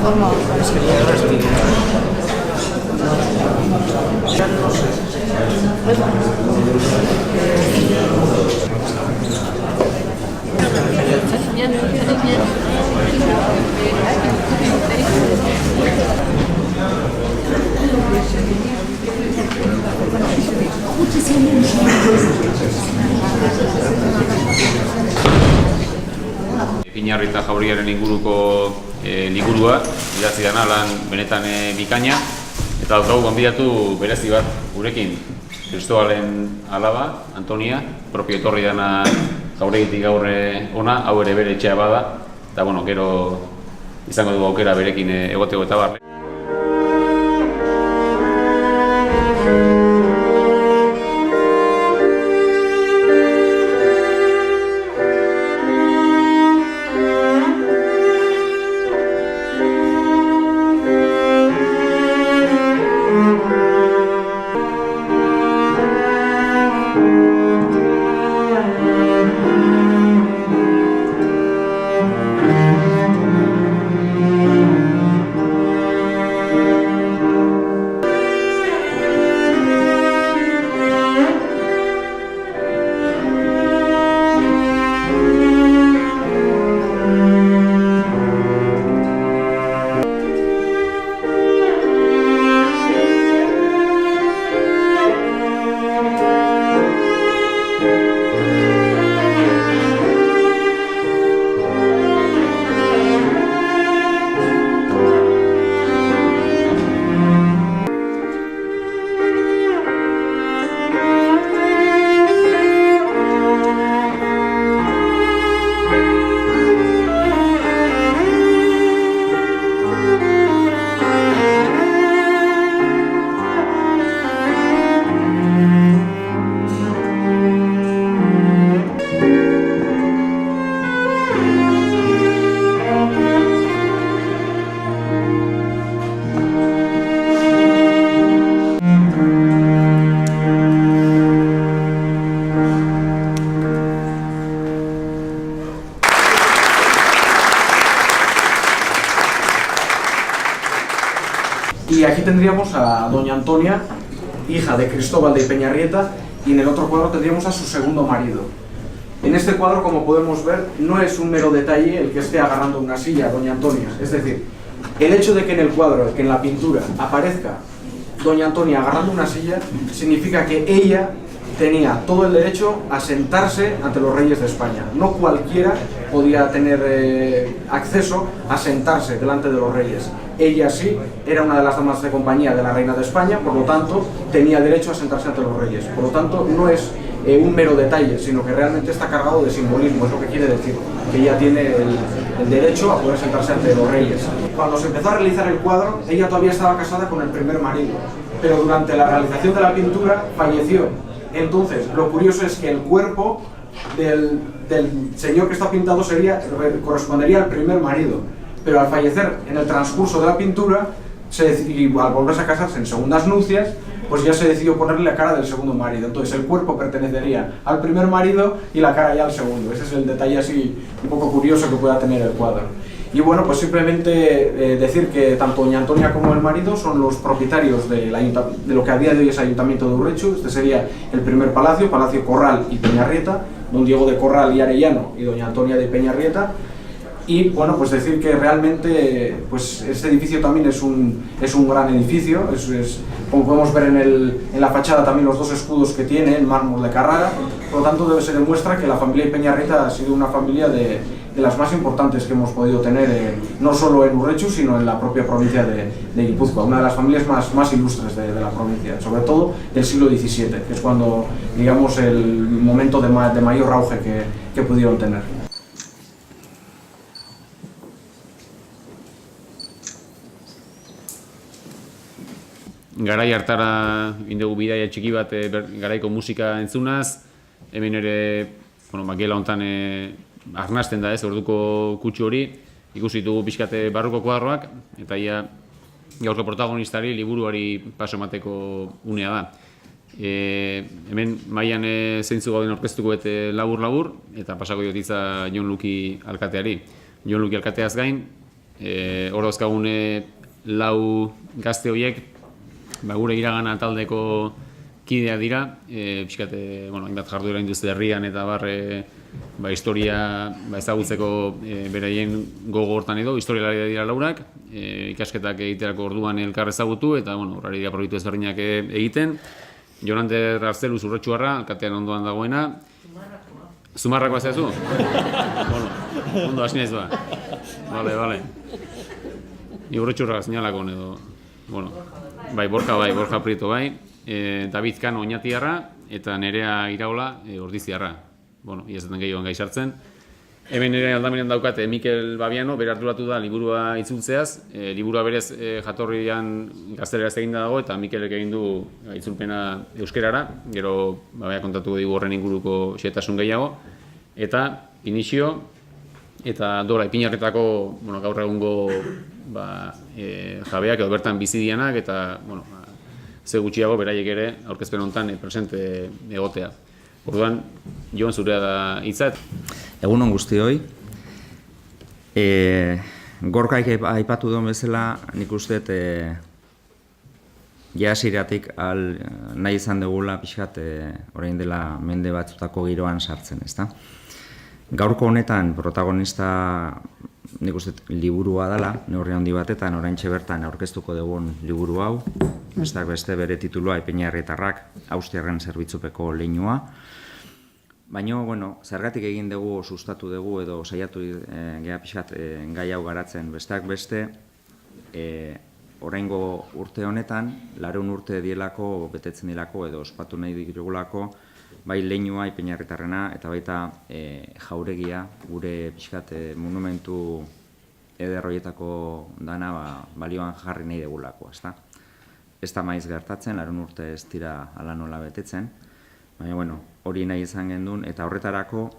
Forma. Piñarrieta Jauregiaren inguruko liburua, idatzi dana lan benetan bikaina, eta daukagu gonbidatu berezi bat gurekin, Kristobalen alaba, Antonia, propio etorri dana Jauregitik gaur ona, hau ere bere etxea bada, eta bueno, gero izango dugu aukera berekin egoteko eta barre. Y aquí tendríamos a doña Antonia, hija de Cristóbal de Peñarrieta, y en el otro cuadro tendríamos a su segundo marido. En este cuadro, como podemos ver, no es un mero detalle el que esté agarrando una silla a doña Antonia. Es decir, el hecho de que en el cuadro, que en la pintura, aparezca doña Antonia agarrando una silla, significa que ella tenía todo el derecho a sentarse ante los reyes de España. No cualquiera podía tener acceso a sentarse delante de los reyes. Ella sí era una de las damas de compañía de la reina de España, por lo tanto tenía derecho a sentarse ante los reyes. Por lo tanto no es un mero detalle, sino que realmente está cargado de simbolismo. Es lo que quiere decir, que ella tiene el derecho a poder sentarse ante los reyes. Cuando se empezó a realizar el cuadro, ella todavía estaba casada con el primer marido, pero durante la realización de la pintura falleció. Entonces, lo curioso es que el cuerpo del señor que está pintado correspondería al primer marido, pero al fallecer en el transcurso de la pintura y al volverse a casarse en segundas nupcias, pues ya se decidió ponerle la cara del segundo marido. Entonces el cuerpo pertenecería al primer marido y la cara ya al segundo. Ese es el detalle así un poco curioso que pueda tener el cuadro. Y bueno, pues simplemente decir que tanto doña Antonia como el marido son los propietarios de lo que a día de hoy es Ayuntamiento de Urrechu. Este sería el primer palacio, Palacio Corral y Peñarrieta, don Diego de Corral y Arellano y doña Antonia de Peñarrieta. Y bueno, pues decir que realmente pues este edificio también es un gran edificio, como podemos ver en la fachada también los dos escudos que tiene en mármol de Carrara. Por lo tanto se demuestra que la familia Peñarrieta ha sido una familia de las más importantes que hemos podido tener, no solo en Urrechu, sino en la propia provincia de Guipúzcoa, una de las familias más ilustres de la provincia, sobre todo del siglo XVII, que es cuando, digamos, el momento de mayor auge que pudieron tener. Garai hartara indegu bidaia txiki bat garaiko musika entzunaz, hemen ere, gela hontan arnasten da orduko kutsu hori, ikusi ditugu pixkate barruko kuadroak, eta ia gaurko protagonistari liburuari paso emateko unea da. Hemen mailan zeintzu gauden aurkeztuko labur-labur, eta pasako diotitza Jon Luki alkateari. Jon Luki alkateaz gain, Hor dauzkagun lau gazte horiek gure iragana taldeko kideak dira, pixkat, hainbat jarduera industriarrian eta historia ezagutzeko beraien gogo hortan edo, historialaria dira laurak, ikasketak egiterako orduan elkar ezagutu eta horari dira proiektu ezberdinak egiten. Jonander Arzeluz Urretxuarra, alkatean ondoan dagoena. Zumarrakoa zehazu? Ondo, hasi naiz ba. Bale. Urretxurra zinalako edo. Borja Prieto bai. David Kano Oñatiarra eta Nerea Iraola Ordiziarra. Ia zaten gehioan gai sartzen. Hemen ere aldamenean daukate Mikel Babiano, bere harturatu da liburua itzultzeaz. Liburua berez jatorrian gazteleraz eginda dago eta Mikelek egin du itzulpena euskerara. Gero kontatuko digu horren inguruko xehetasun gehiago. Eta Inizio eta Dora Ipinarretako gaur egungo jabeak edo bertan bizi dianak eta ze gutxiago beraiek ere aurkezpen honetan presente egotea. Orduan, Jon zurea da hitzat. Egunon guztioi. Gorkaik aipatu duen bezala, nik uste hasieratik nahi izan dugula pixkat orain dela mende batzutako giroan sartzen, ezta? Gaurko honetan protagonista nik uste liburua dela, neurri handi batetan oraintxe bertan aurkeztuko dugun liburu hau, besteak beste bere titulua Ipeñarrietarrak, Austriarren zerbitzupeko leinua. Baina, zergatik egin dugu, sustatu dugu edo saiatu geha pixkat gai hau garatzen. Besteak beste, oraingo urte honetan, 100 urte dielako, betetzen dilako edo ospatu nahi digulako, bai leinua Ipeñarritarrena eta baita jauregia, gure pixkat monumentu ederroietako dana balioan jarri nahi dugulako, ezta? Ez da maiz gertatzen, 100 urte ez dira ala nola betetzen, baina, hori nahi izan gendun, eta horretarako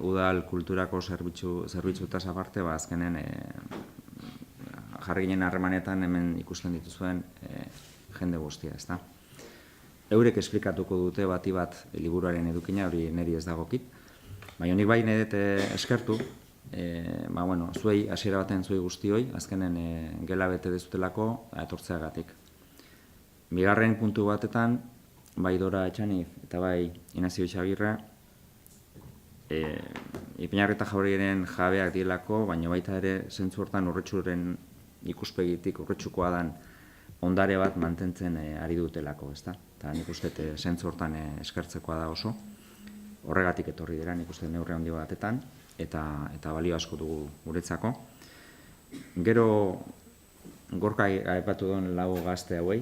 udal kulturako zerbitzutaz aparte, azkenen jarri ginen harremanetan hemen ikusten dituzuen jende guztia, ezta? Eurek esplikatuko dute bati bat liburuaren edukina, hori niri ez dagokit, baina nik bai nahi dut eskertu, zuei, hasiera baten zuei guztioi, azkenen gela bete dezutelako etortzeagatik. Bigarren puntu batetan, bai Dora Etxaniz eta bai Inazio Itxagirre, Ipeñarrieta jauregiren jabeak dielako, baina baita ere zentzu hortan Urretxuren ikuspegitik urretxukoa dan ondare bat mantentzen ari dutelako, ezta? Eta nik uste zentzu hortan eskertzekoa da oso. Horregatik etorri dira nik uste neurri handi batetan eta balio asko dugu guretzako. Gero Gorka aipatu duen lau gazte hauei,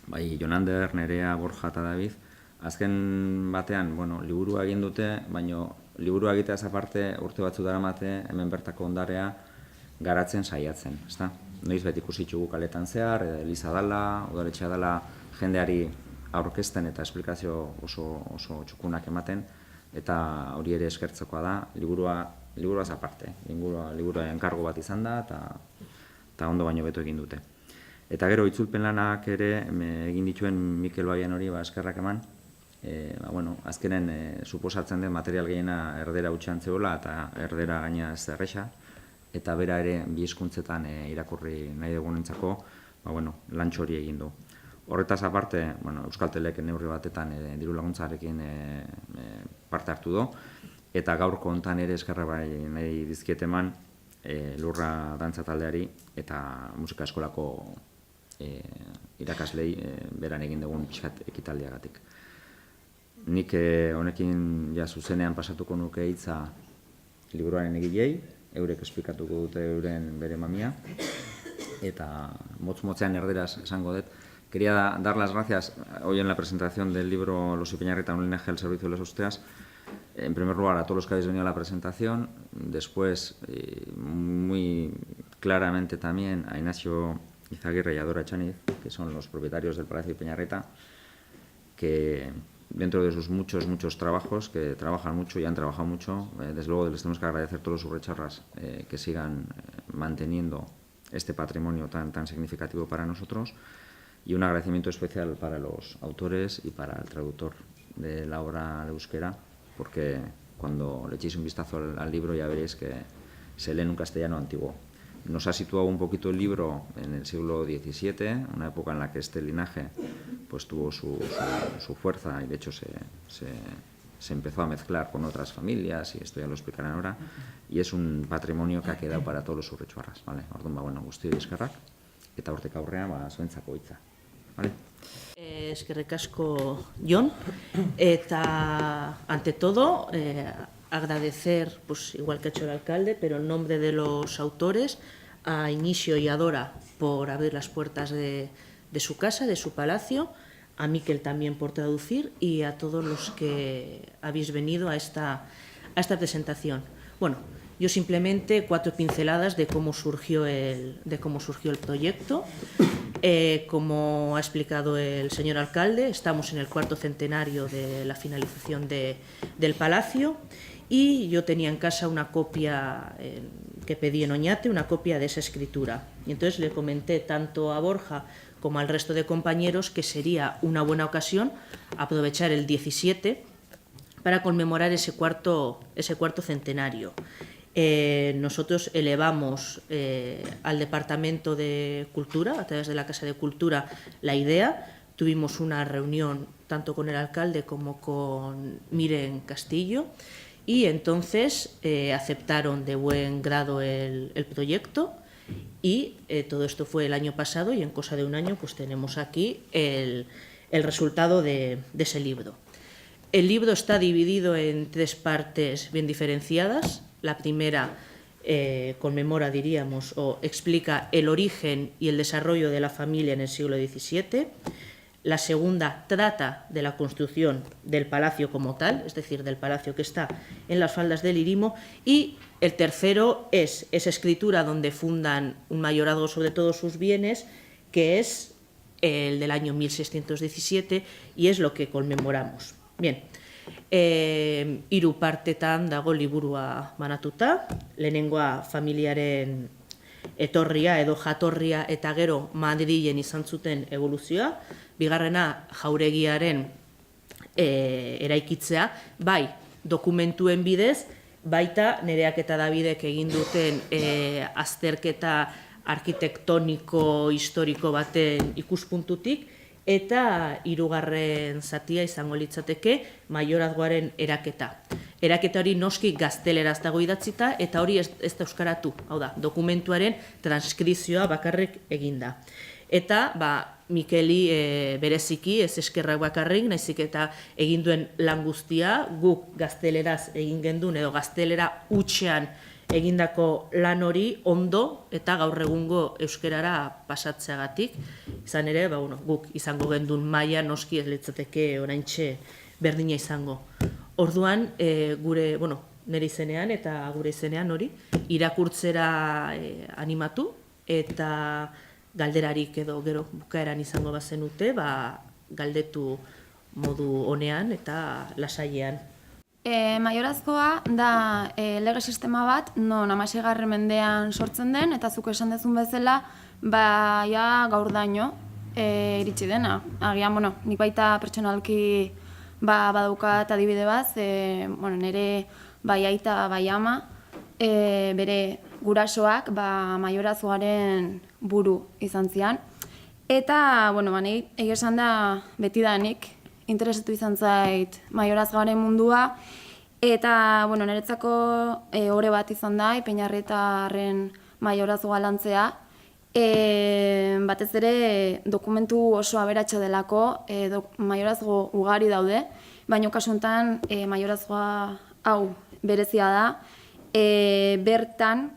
bai Jonander, Nerea, Borja eta David, azken batean, liburua egin dute, baina liburua egiteaz aparte urte batzu daramate hemen bertako ondarea garatzen saiatzen, ezta? Noiz beti ikusitxugu kaletan zehar, eliza dala, udaletxea dala jendeari aurkezten eta esplikazio oso txukunak ematen, eta hori ere eskertzekoa da, liburuaz aparte, liburua enkargo bat izan da, eta ondo baino beto egin dute. Eta gero itzulpen lanak ere egin dituen Mikel Babian hori eskerrak eman, azkenen suposatzen den material gehiena erdera utxean zegoela eta erdera gaina ez erresa, eta bera ere bi hizkuntzetan irakurri nahi dugunentzako, lantxo hori egin du. Horretaz aparte, Euskaltelek neurri batetan diru laguntzarekin parte hartu du, eta gaurko hontan ere eskerra bai nahi dizkiet eman Lurra dantza taldeari eta musika eskolako irakaslei beran egin dugun pixkat ekitaldiagatik. Nik honekin zuzenean pasatuko nuke hitza liburuaren egilei, eurek esplikatuko dute euren bere mamia, eta motz-motzean erderaz esango dut. Quería dar las gracias hoy en la presentación del libro Los Ipeñarrieta, un linaje al servicio de las Austrias. En primer lugar, a todos los que habéis venido a la presentación. Después, muy claramente también a Ignacio Izaguirre y a Dora Etxaniz, que son los propietarios del Palacio Ipeñarrieta, que dentro de sus muchos trabajos, que trabajan mucho y han trabajado mucho, desde luego les tenemos que agradecer a todos los urrecharras que sigan manteniendo este patrimonio tan significativo para nosotros, y un agradecimiento especial para los autores y para el traductor de la obra de euskera, porque cuando le echéis un vistazo al libro ya veréis que se lee en un castellano antiguo. Nos ha situado un poquito el libro en el siglo XVII, una época en la que este linaje pues tuvo su fuerza y de hecho se empezó a mezclar con otras familias, y esto ya lo explicarán ahora, y es un patrimonio que ha quedado para todos los urretxuarras, ¿vale? Orduan, bueno, guztioi eskerrak, eta hortik aurrean, zuentzako hitza, ¿vale? Eskerrik asko, Jon, eta ante todo agradecer, pues igual que ha hecho el alcalde, pero en nombre de los autores, a Inicio y a Dora por abrir las puertas de su casa, de su palacio, a Miquel también por traducir y a todos los que habéis venido a esta presentación. Bueno, yo simplemente 4 pinceladas de cómo surgió el proyecto. Como ha explicado el señor alcalde, estamos en el 4º centenario de la finalización del palacio y yo tenía en casa una copia que pedí en Oñate, una copia de esa escritura. Y entonces le comenté tanto a Borja como al resto de compañeros que sería una buena ocasión aprovechar el 17 para conmemorar ese cuarto centenario. Nosotros elevamos al Departamento de Cultura, a través de la Casa de Cultura, la idea. Tuvimos una reunión tanto con el alcalde como con Miren Castillo y entonces aceptaron de buen grado el proyecto y todo esto fue el año pasado y en cosa de un año pues tenemos aquí el resultado de ese libro. El libro está dividido en 3 partes bien diferenciadas. La primera conmemora, diríamos, o explica el origen y el desarrollo de la familia en el siglo XVII. La segunda trata de la construcción del palacio como tal, es decir, del palacio que está en las faldas del Irimo. Y el tercero es esa escritura donde fundan un mayorazgo sobre todos sus bienes, que es el del año 1617 y es lo que conmemoramos. Bien. 3 partetan dago liburua banatuta, lehenengoa familiaren etorria edo jatorria eta gero Madrilen izan zuten evoluzioa, bigarrena jauregiaren eraikitzea, bai dokumentuen bidez, baita Nereak eta Davidek egin duten azterketa arkitektoniko historiko baten ikuspuntutik, eta 3. zatia izango litzateke maiorazgoaren eraketa. Eraketa hori noski gazteleraz dago idatzita eta hori ez da euskaratu, hau da, dokumentuaren transkripzioa bakarrik eginda. Eta Mikeli bereziki ez eskerrak bakarrik, naizik eta egin duen lan guztia guk gazteleraz egin gendun edo gaztelera hutsean egindako lan hori ondo eta gaur egungo euskerara pasatzeagatik. Izan ere, guk izango gendun maila noski ez litzateke oraintxe berdina izango. Orduan, nire izenean eta gure izenean hori, irakurtzera animatu eta galderarik edo gero bukaeran izango bazenute, galdetu modu honean eta lasailean. Maiorazgoa da lege sistema bat, non 16. mendean sortzen den, eta zuk esan dezun bezala, gaur daño iritsi dena. Agian, nik baita pertsonalki badaukat adibide bat, nire bai aita, bai ama, bere gurasoak maiorazgoaren buru izan zian. Eta, nik esan da betidanik, interesatu izan zait maiorazgoaren mundua, eta niretzako ore bat izan da, Ipeñarrietaren maiorazgoa lantzea, batez ere dokumentu oso aberatsa delako, maiorazgo ugari daude, baina kasu honetan maiorazgoa hau berezia da, bertan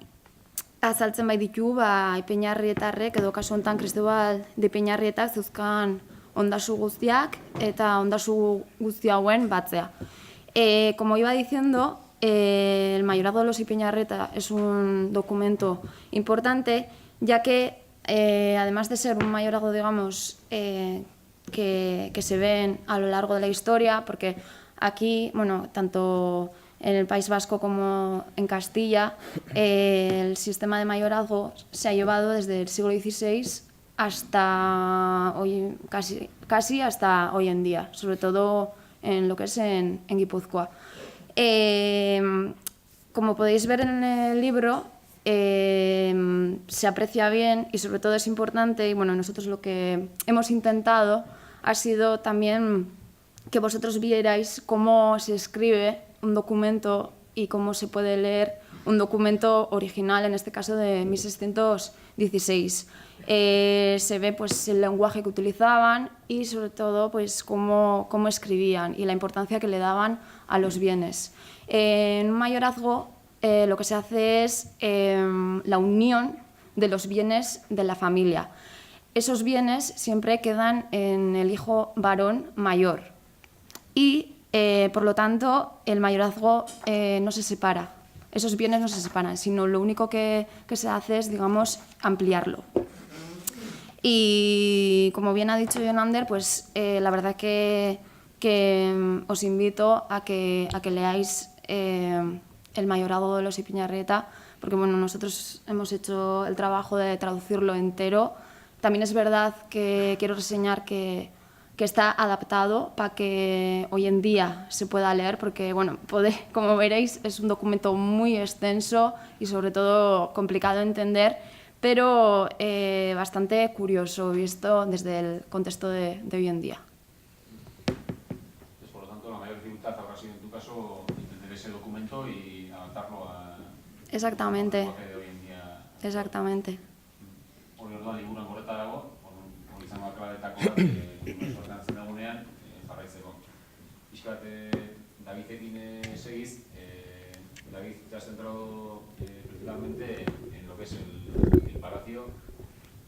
azaltzen bai ditu Ipeñarrietarrek edo kasu honetan Cristobal de Ipeñarrietak zeuzkan ondasu guztiak eta ondasu guzti hauen batzea. Como iba diciendo, el mayorazgo de los Ipeñarrieta es un documento importante, ya que además de ser un mayorazgo, digamos, que se ven a lo largo de la historia, porque aquí, tanto en el País Vasco como en Castilla, el sistema de mayorazgo se ha llevado desde el siglo XVI hasta hoy, casi hasta hoy en día, sobre todo en lo que es en Guipúzcoa. Como podéis ver en el libro, se aprecia bien y sobre todo es importante, y bueno, nosotros lo que hemos intentado ha sido también que vosotros vierais cómo se escribe un documento y cómo se puede leer un documento original, en este caso de 1616. Se ve pues el lenguaje que utilizaban y sobre todo pues cómo escribían y la importancia que le daban a los bienes. En un mayorazgo lo que se hace es la unión de los bienes de la familia. Esos bienes siempre quedan en el hijo varón mayor y por lo tanto el mayorazgo no se separa. Esos bienes no se separan, sino lo único que se hace es, digamos, ampliarlo. Y como bien ha dicho Jonander, pues la verdad que os invito a que leáis el mayorazgo de los Ipiñarrieta, porque bueno, nosotros hemos hecho el trabajo de traducirlo entero. También es verdad que quiero reseñar que está adaptado para que hoy en día se pueda leer, porque bueno, como veréis es un documento muy extenso y sobre todo complicado de entender, pero bastante curioso visto desde el contexto de hoy en día. Por lo tanto, la mayor dificultad habrá sido en tu caso entender ese documento y adaptarlo a... Exactamente. lenguaje de hoy en día. Exactamente. Hori orduan liburuan goreta dago, hori izango akabetako bat, sortzen dagunean, jarraitzeko. Pixkat, Davidekin segiz, David te has centrado principalmente en lo que es el palacio,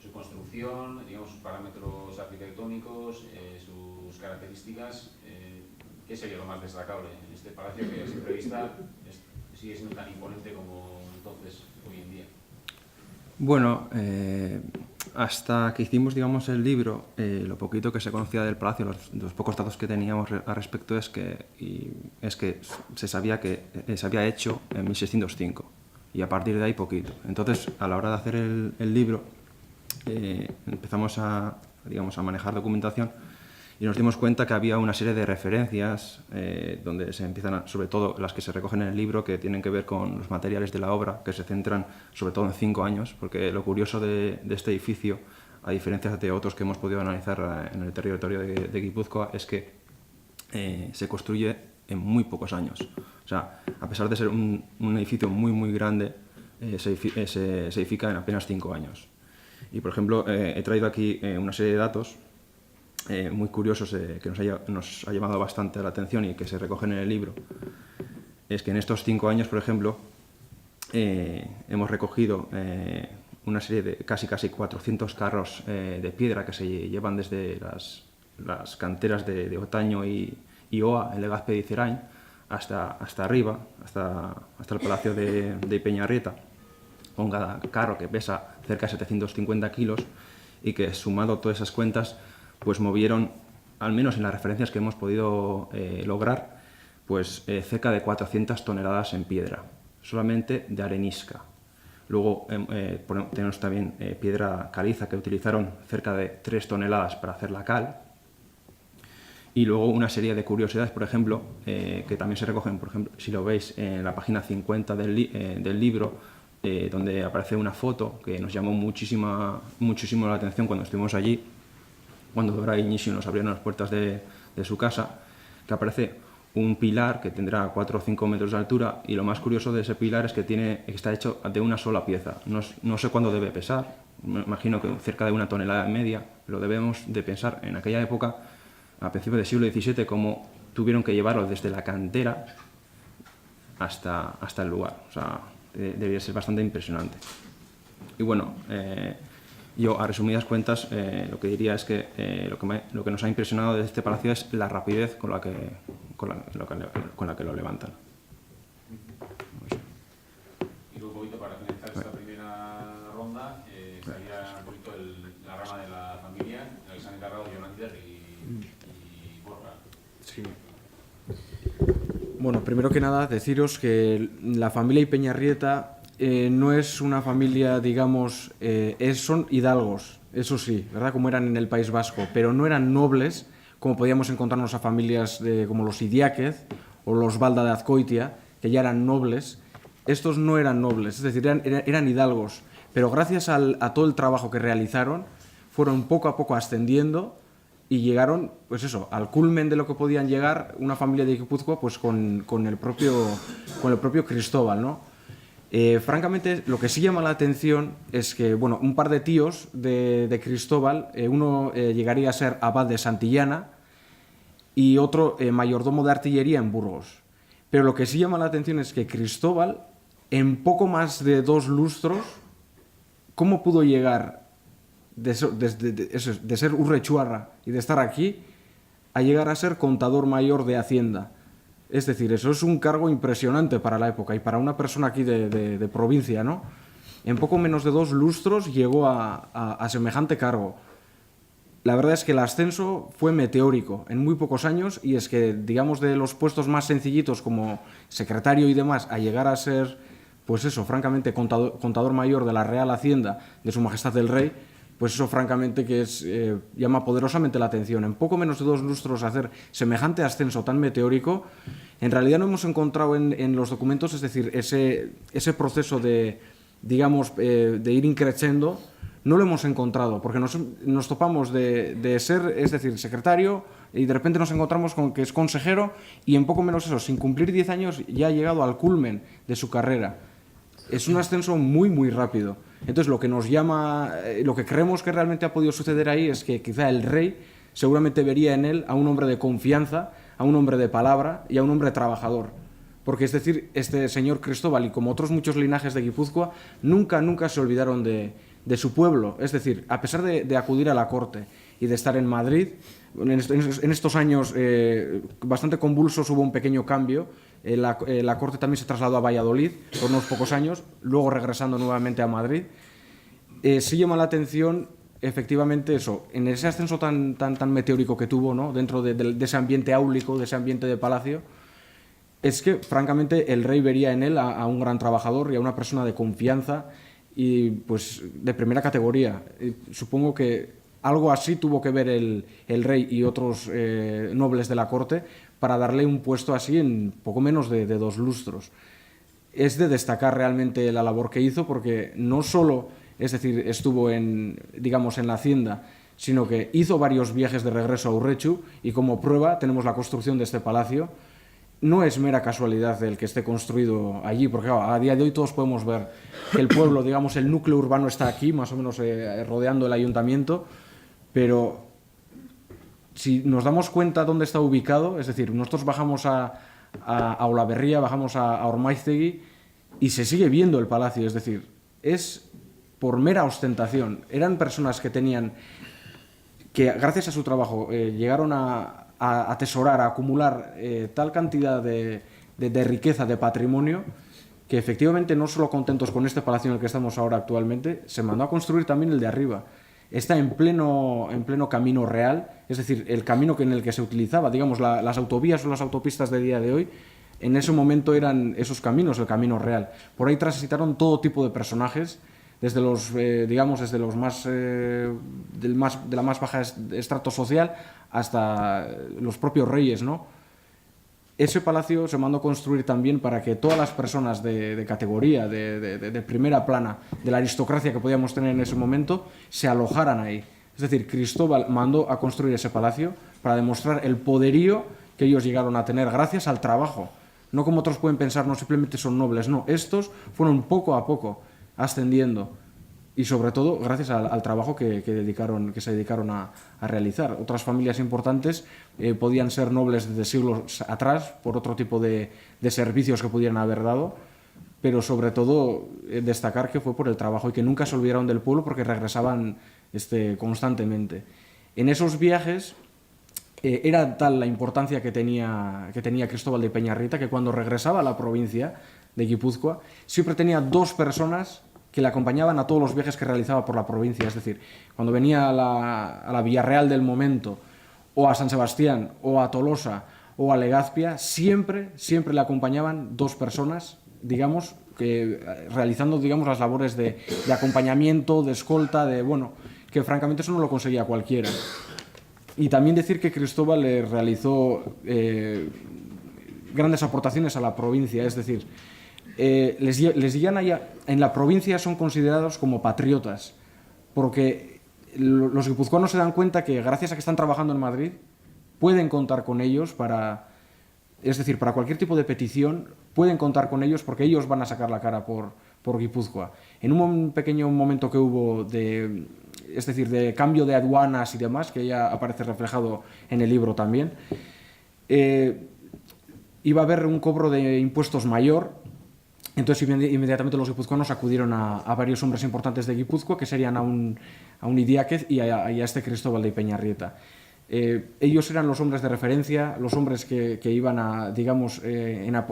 su construcción, digamos, sus parámetros arquitectónicos, sus características. ¿Qué sería lo más destacable en este palacio que a simple vista sigue siendo tan imponente como entonces, hoy en día? Bueno, hasta que hicimos, digamos, el libro, lo poquito que se conocía del palacio, los pocos datos que teníamos al respecto es que se sabía que se había hecho en 1605 y a partir de ahí poquito. Entonces, a la hora de hacer el libro, empezamos a manejar documentación y nos dimos cuenta que había una serie de referencias donde se empiezan, sobre todo las que se recogen en el libro, que tienen que ver con los materiales de la obra, que se centran sobre todo en 5 años, porque lo curioso de este edificio, a diferencia de otros que hemos podido analizar en el territorio de Guipúzcoa, es que se construye en muy pocos años. O sea, a pesar de ser un edificio muy grande, se edifica en apenas 5 años. Y, por ejemplo, he traído aquí una serie de datos muy curiosos que nos ha llamado bastante la atención y que se recogen en el libro. Es que en estos 5 años, por ejemplo, hemos recogido una serie de casi 400 carros de piedra que se llevan desde las canteras de Otaño y Oa, en Legazpi y Cerain, hasta arriba, hasta el Palacio de Ipiñarrieta, con cada carro que pesa cerca de 750 kilos y que, sumado todas esas cuentas, pues movieron, al menos en las referencias que hemos podido lograr, pues cerca de 400 toneladas en piedra, solamente de arenisca. Luego tenemos también piedra caliza, que utilizaron cerca de 3 toneladas para hacer la cal. Y luego una serie de curiosidades, por ejemplo, que también se recogen, por ejemplo, si lo veis en la página 50 del libro, donde aparece una foto que nos llamó muchísimo la atención cuando estuvimos allí, cuando Dora y Iñigo nos abrieron las puertas de su casa, que aparece un pilar que tendrá 4 o 5 metros de altura, y lo más curioso de ese pilar es que está hecho de una sola pieza. No sé cuándo debe pesar, me imagino que cerca de 1,5 toneladas, pero debemos de pensar en aquella época, a principios del siglo XVII, cómo tuvieron que llevarlo desde la cantera hasta el lugar. O sea, debería ser bastante impresionante. Y bueno, yo, a resumidas cuentas, lo que diría es que lo que nos ha impresionado de este palacio es la rapidez con la que lo levantan. Y luego, un poquito para finalizar esta primera ronda, estaría un poquito la rama de la familia, en la que se han encargado Jonander y Borja. Sí. Bueno, primero que nada, deciros que la familia Ipiñarrieta no es una familia, digamos, son hidalgos, eso sí, ¿verdad? Como eran en el País Vasco, pero no eran nobles, como podíamos encontrarnos a familias como los Idiáquez o los Balda de Azcoitia, que ya eran nobles estos no eran nobles, es decir, eran hidalgos, pero gracias a todo el trabajo que realizaron, fueron poco a poco ascendiendo y llegaron, pues eso, al culmen de lo que podían llegar una familia de Guipúzcoa, pues con el propio Cristóbal, ¿no? Francamente, lo que sí llama la atención es que, bueno, un par de tíos de Cristóbal, uno llegaría a ser abad de Santillana y otro mayordomo de artillería en Burgos. Pero lo que sí llama la atención es que Cristóbal, en poco más de 2 lustros, ¿cómo pudo llegar de ser urrechuarra y de estar aquí a llegar a ser contador mayor de Hacienda? Es decir, eso es un cargo impresionante para la época y para una persona aquí de provincia, ¿no? En poco menos de 2 lustros llegó a semejante cargo. La verdad es que el ascenso fue meteórico en muy pocos años y es que, digamos, de los puestos más sencillitos como secretario y demás a llegar a ser, pues eso, francamente, contador mayor de la Real Hacienda de Su Majestad el Rey, pues eso francamente que llama poderosamente la atención. En poco menos de 2 lustros hacer semejante ascenso tan meteórico, en realidad no hemos encontrado en los documentos, es decir, ese proceso de, digamos, de ir increciendo, no lo hemos encontrado, porque nos topamos de ser, es decir, secretario, y de repente nos encontramos con que es consejero, y en poco menos eso, sin cumplir 10 años, ya ha llegado al culmen de su carrera. Es un ascenso muy, muy rápido. Entonces, lo que nos llama, lo que creemos que realmente ha podido suceder ahí es que quizá el rey seguramente vería en él a un hombre de confianza, a un hombre de palabra y a un hombre trabajador. Porque, es decir, este señor Cristóbal y como otros muchos linajes de Guipúzcoa, nunca se olvidaron de su pueblo. Es decir, a pesar de acudir a la corte y de estar en Madrid, en estos años bastante convulsos hubo un pequeño cambio. La corte también se trasladó a Valladolid por unos pocos años, luego regresando nuevamente a Madrid. Sí llama la atención, efectivamente, eso, en ese ascenso tan meteórico que tuvo, ¿no?, dentro de ese ambiente áulico, de ese ambiente de palacio, es que, francamente, el rey vería en él a un gran trabajador y a una persona de confianza y, pues, de primera categoría. Supongo que algo así tuvo que ver el rey y otros nobles de la corte para darle un puesto así en poco menos de 2 lustros. Es de destacar realmente la labor que hizo porque no solo, es decir, estuvo digamos, en la hacienda, sino que hizo varios viajes de regreso a Urrechu y como prueba tenemos la construcción de este palacio. No es mera casualidad el que esté construido allí, porque claro, a día de hoy todos podemos ver que el pueblo, digamos, el núcleo urbano está aquí, más o menos rodeando el ayuntamiento, pero si nos damos cuenta dónde está ubicado, es decir, nosotros bajamos a Olaverría, bajamos a Ormaiztegui y se sigue viendo el palacio, es decir, es por mera ostentación. Eran personas que gracias a su trabajo llegaron a atesorar, a acumular tal cantidad de riqueza, de patrimonio, que efectivamente no solo contentos con este palacio en el que estamos ahora actualmente, se mandó a construir también el de arriba. Está en pleno camino real, es decir, el camino en el que se utilizaba, digamos, las autovías o las autopistas de día de hoy, en ese momento eran esos caminos, el camino real. Por ahí transitaron todo tipo de personajes, desde los, digamos, desde los de la más baja estrato social hasta los propios reyes, ¿no? Ese palacio se mandó a construir también para que todas las personas de categoría, de primera plana, de la aristocracia que podíamos tener en ese momento, se alojaran ahí. Es decir, Cristóbal mandó a construir ese palacio para demostrar el poderío que ellos llegaron a tener gracias al trabajo. No como otros pueden pensar, no simplemente son nobles, no. Estos fueron poco a poco ascendiendo y sobre todo gracias al trabajo que se dedicaron a realizar. Otras familias importantes podían ser nobles desde siglos atrás por otro tipo de servicios que pudieran haber dado, pero sobre todo destacar que fue por el trabajo y que nunca se olvidaron del pueblo porque regresaban constantemente. En esos viajes era tal la importancia que tenía Cristóbal de Peñarrita que cuando regresaba a la provincia de Guipúzcoa siempre tenía 2 personas que le acompañaban a todos los viajes que realizaba por la provincia. Es decir, cuando venía a la Villarreal del momento, o a San Sebastián, o a Tolosa, o a Legazpia, siempre le acompañaban 2 personas, digamos, realizando, digamos, las labores de acompañamiento, de escolta, que francamente eso no lo conseguía cualquiera. Y también decir que Cristóbal realizó grandes aportaciones a la provincia, es decir, les llegan allá, en la provincia son considerados como patriotas, porque los guipuzcoanos se dan cuenta que gracias a que están trabajando en Madrid, pueden contar con ellos es decir, para cualquier tipo de petición, pueden contar con ellos porque ellos van a sacar la cara por Guipúzcoa. En un pequeño momento que hubo de cambio de aduanas y demás, que ya aparece reflejado en el libro también, iba a haber un cobro de impuestos mayor. Entonces inmediatamente los guipuzcoanos acudieron a varios hombres importantes de Guipúzcoa, que serían a un Idiáquez y a este Cristóbal de Peñarrieta. Ellos eran los hombres de referencia, los hombres que iban a, digamos,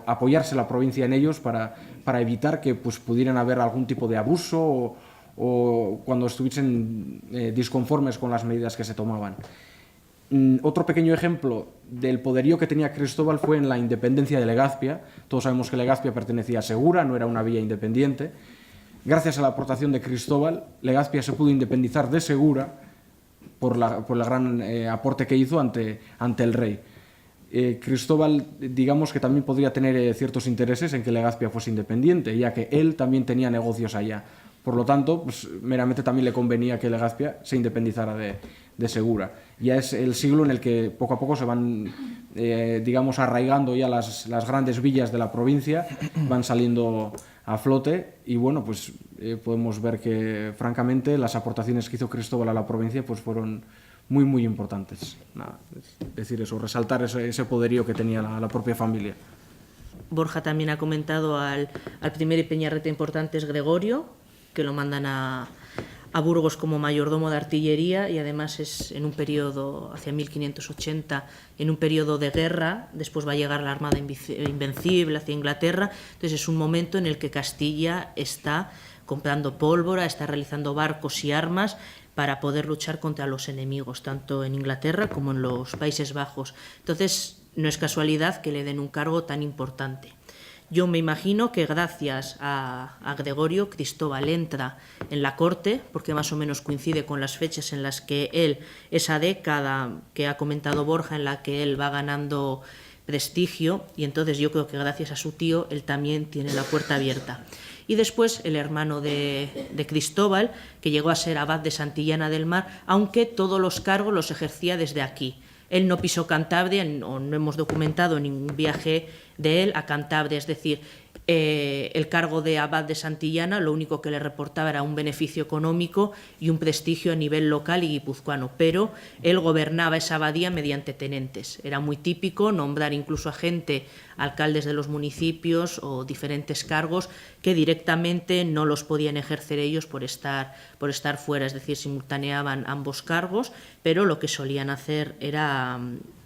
apoyarse la provincia en ellos para evitar que pues, pudieran haber algún tipo de abuso o cuando estuviesen disconformes con las medidas que se tomaban. Otro pequeño ejemplo del poderío que tenía Cristóbal fue en la independencia de Legazpia. Todos sabemos que Legazpia pertenecía a Segura, no era una villa independiente. Gracias a la aportación de Cristóbal, Legazpia se pudo independizar de Segura por el gran aporte que hizo ante el rey. Cristóbal, digamos que también podría tener ciertos intereses en que Legazpia fuese independiente, ya que él también tenía negocios allá. Por lo tanto, pues, meramente también le convenía que Legazpia se independizara de Segura. Ya es el siglo en el que poco a poco se van, digamos, arraigando ya las grandes villas de la provincia, van saliendo a flote y bueno, pues podemos ver que francamente las aportaciones que hizo Cristóbal a la provincia pues fueron muy muy importantes. Nada, es decir eso, resaltar ese poderío que tenía la propia familia. Borja también ha comentado al primer Peñarreta importante es Gregorio, que lo mandan a Burgos como mayordomo de artillería y además es en un periodo, hacia 1580, en un periodo de guerra, después va a llegar la Armada Invencible hacia Inglaterra, entonces es un momento en el que Castilla está comprando pólvora, está realizando barcos y armas para poder luchar contra los enemigos, tanto en Inglaterra como en los Países Bajos. Entonces no es casualidad que le den un cargo tan importante. Yo me imagino que gracias a Gregorio, Cristóbal entra en la corte, porque más o menos coincide con las fechas en las que él, esa década que ha comentado Borja, en la que él va ganando prestigio, y entonces yo creo que gracias a su tío él también tiene la puerta abierta. Y después el hermano de Cristóbal, que llegó a ser abad de Santillana del Mar, aunque todos los cargos los ejercía desde aquí. Él no pisó Cantabria, no hemos documentado ningún viaje de él a Cantabria, es decir, el cargo de abad de Santillana lo único que le reportaba era un beneficio económico y un prestigio a nivel local y guipuzcoano, pero él gobernaba esa abadía mediante tenentes. Era muy típico nombrar incluso a gente, alcaldes de los municipios o diferentes cargos que directamente no los podían ejercer ellos por estar fuera, es decir, simultaneaban ambos cargos, pero lo que solían hacer era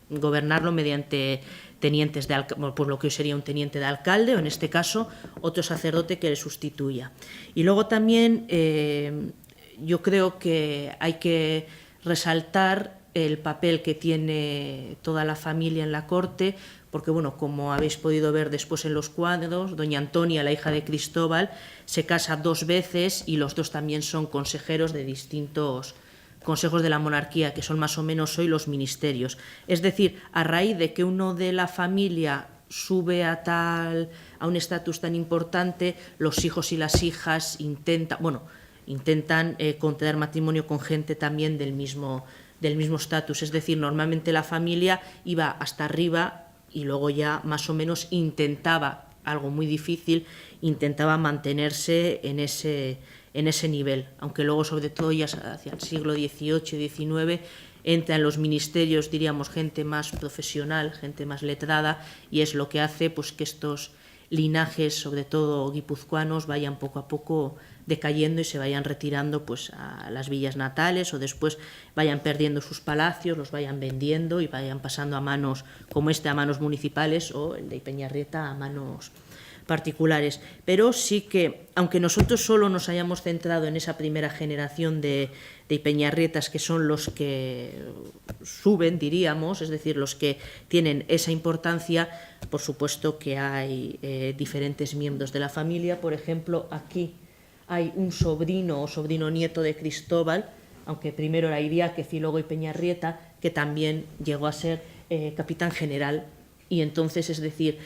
gobernarlo mediante tenientes pues lo que hoy sería un teniente de alcalde o en este caso otro sacerdote que le sustituya. Y luego también yo creo que hay que resaltar el papel que tiene toda la familia en la corte, porque bueno, como habéis podido ver después en los cuadros, doña Antonia, la hija de Cristóbal, se casa 2 veces y los dos también son consejeros de distintos consejos de la monarquía, que son más o menos hoy los ministerios. Es decir, a raíz de que uno de la familia sube a un estatus tan importante, los hijos y las hijas intentan contraer matrimonio con gente también del mismo estatus. Es decir, normalmente la familia iba hasta arriba y luego ya más o menos intentaba, algo muy difícil, intentaba mantenerse en ese nivel, aunque luego sobre todo ya hacia el siglo XVIII y XIX entra en los ministerios, diríamos, gente más profesional, gente más letrada, y es lo que hace pues que estos linajes, sobre todo guipuzcoanos, vayan poco a poco decayendo y se vayan retirando pues a las villas natales o después vayan perdiendo sus palacios, los vayan vendiendo y vayan pasando a manos como a manos municipales o el de Peñarrieta a manos particulares. Pero sí que, aunque nosotros solo nos hayamos centrado en esa primera generación de Peñarrietas, que son los que suben, diríamos, es decir, los que tienen esa importancia, por supuesto que hay diferentes miembros de la familia. Por ejemplo, aquí hay un sobrino o sobrino nieto de Cristóbal, aunque primero era Idiáquez y luego Peñarrieta, que también llegó a ser capitán general y entonces, es decir,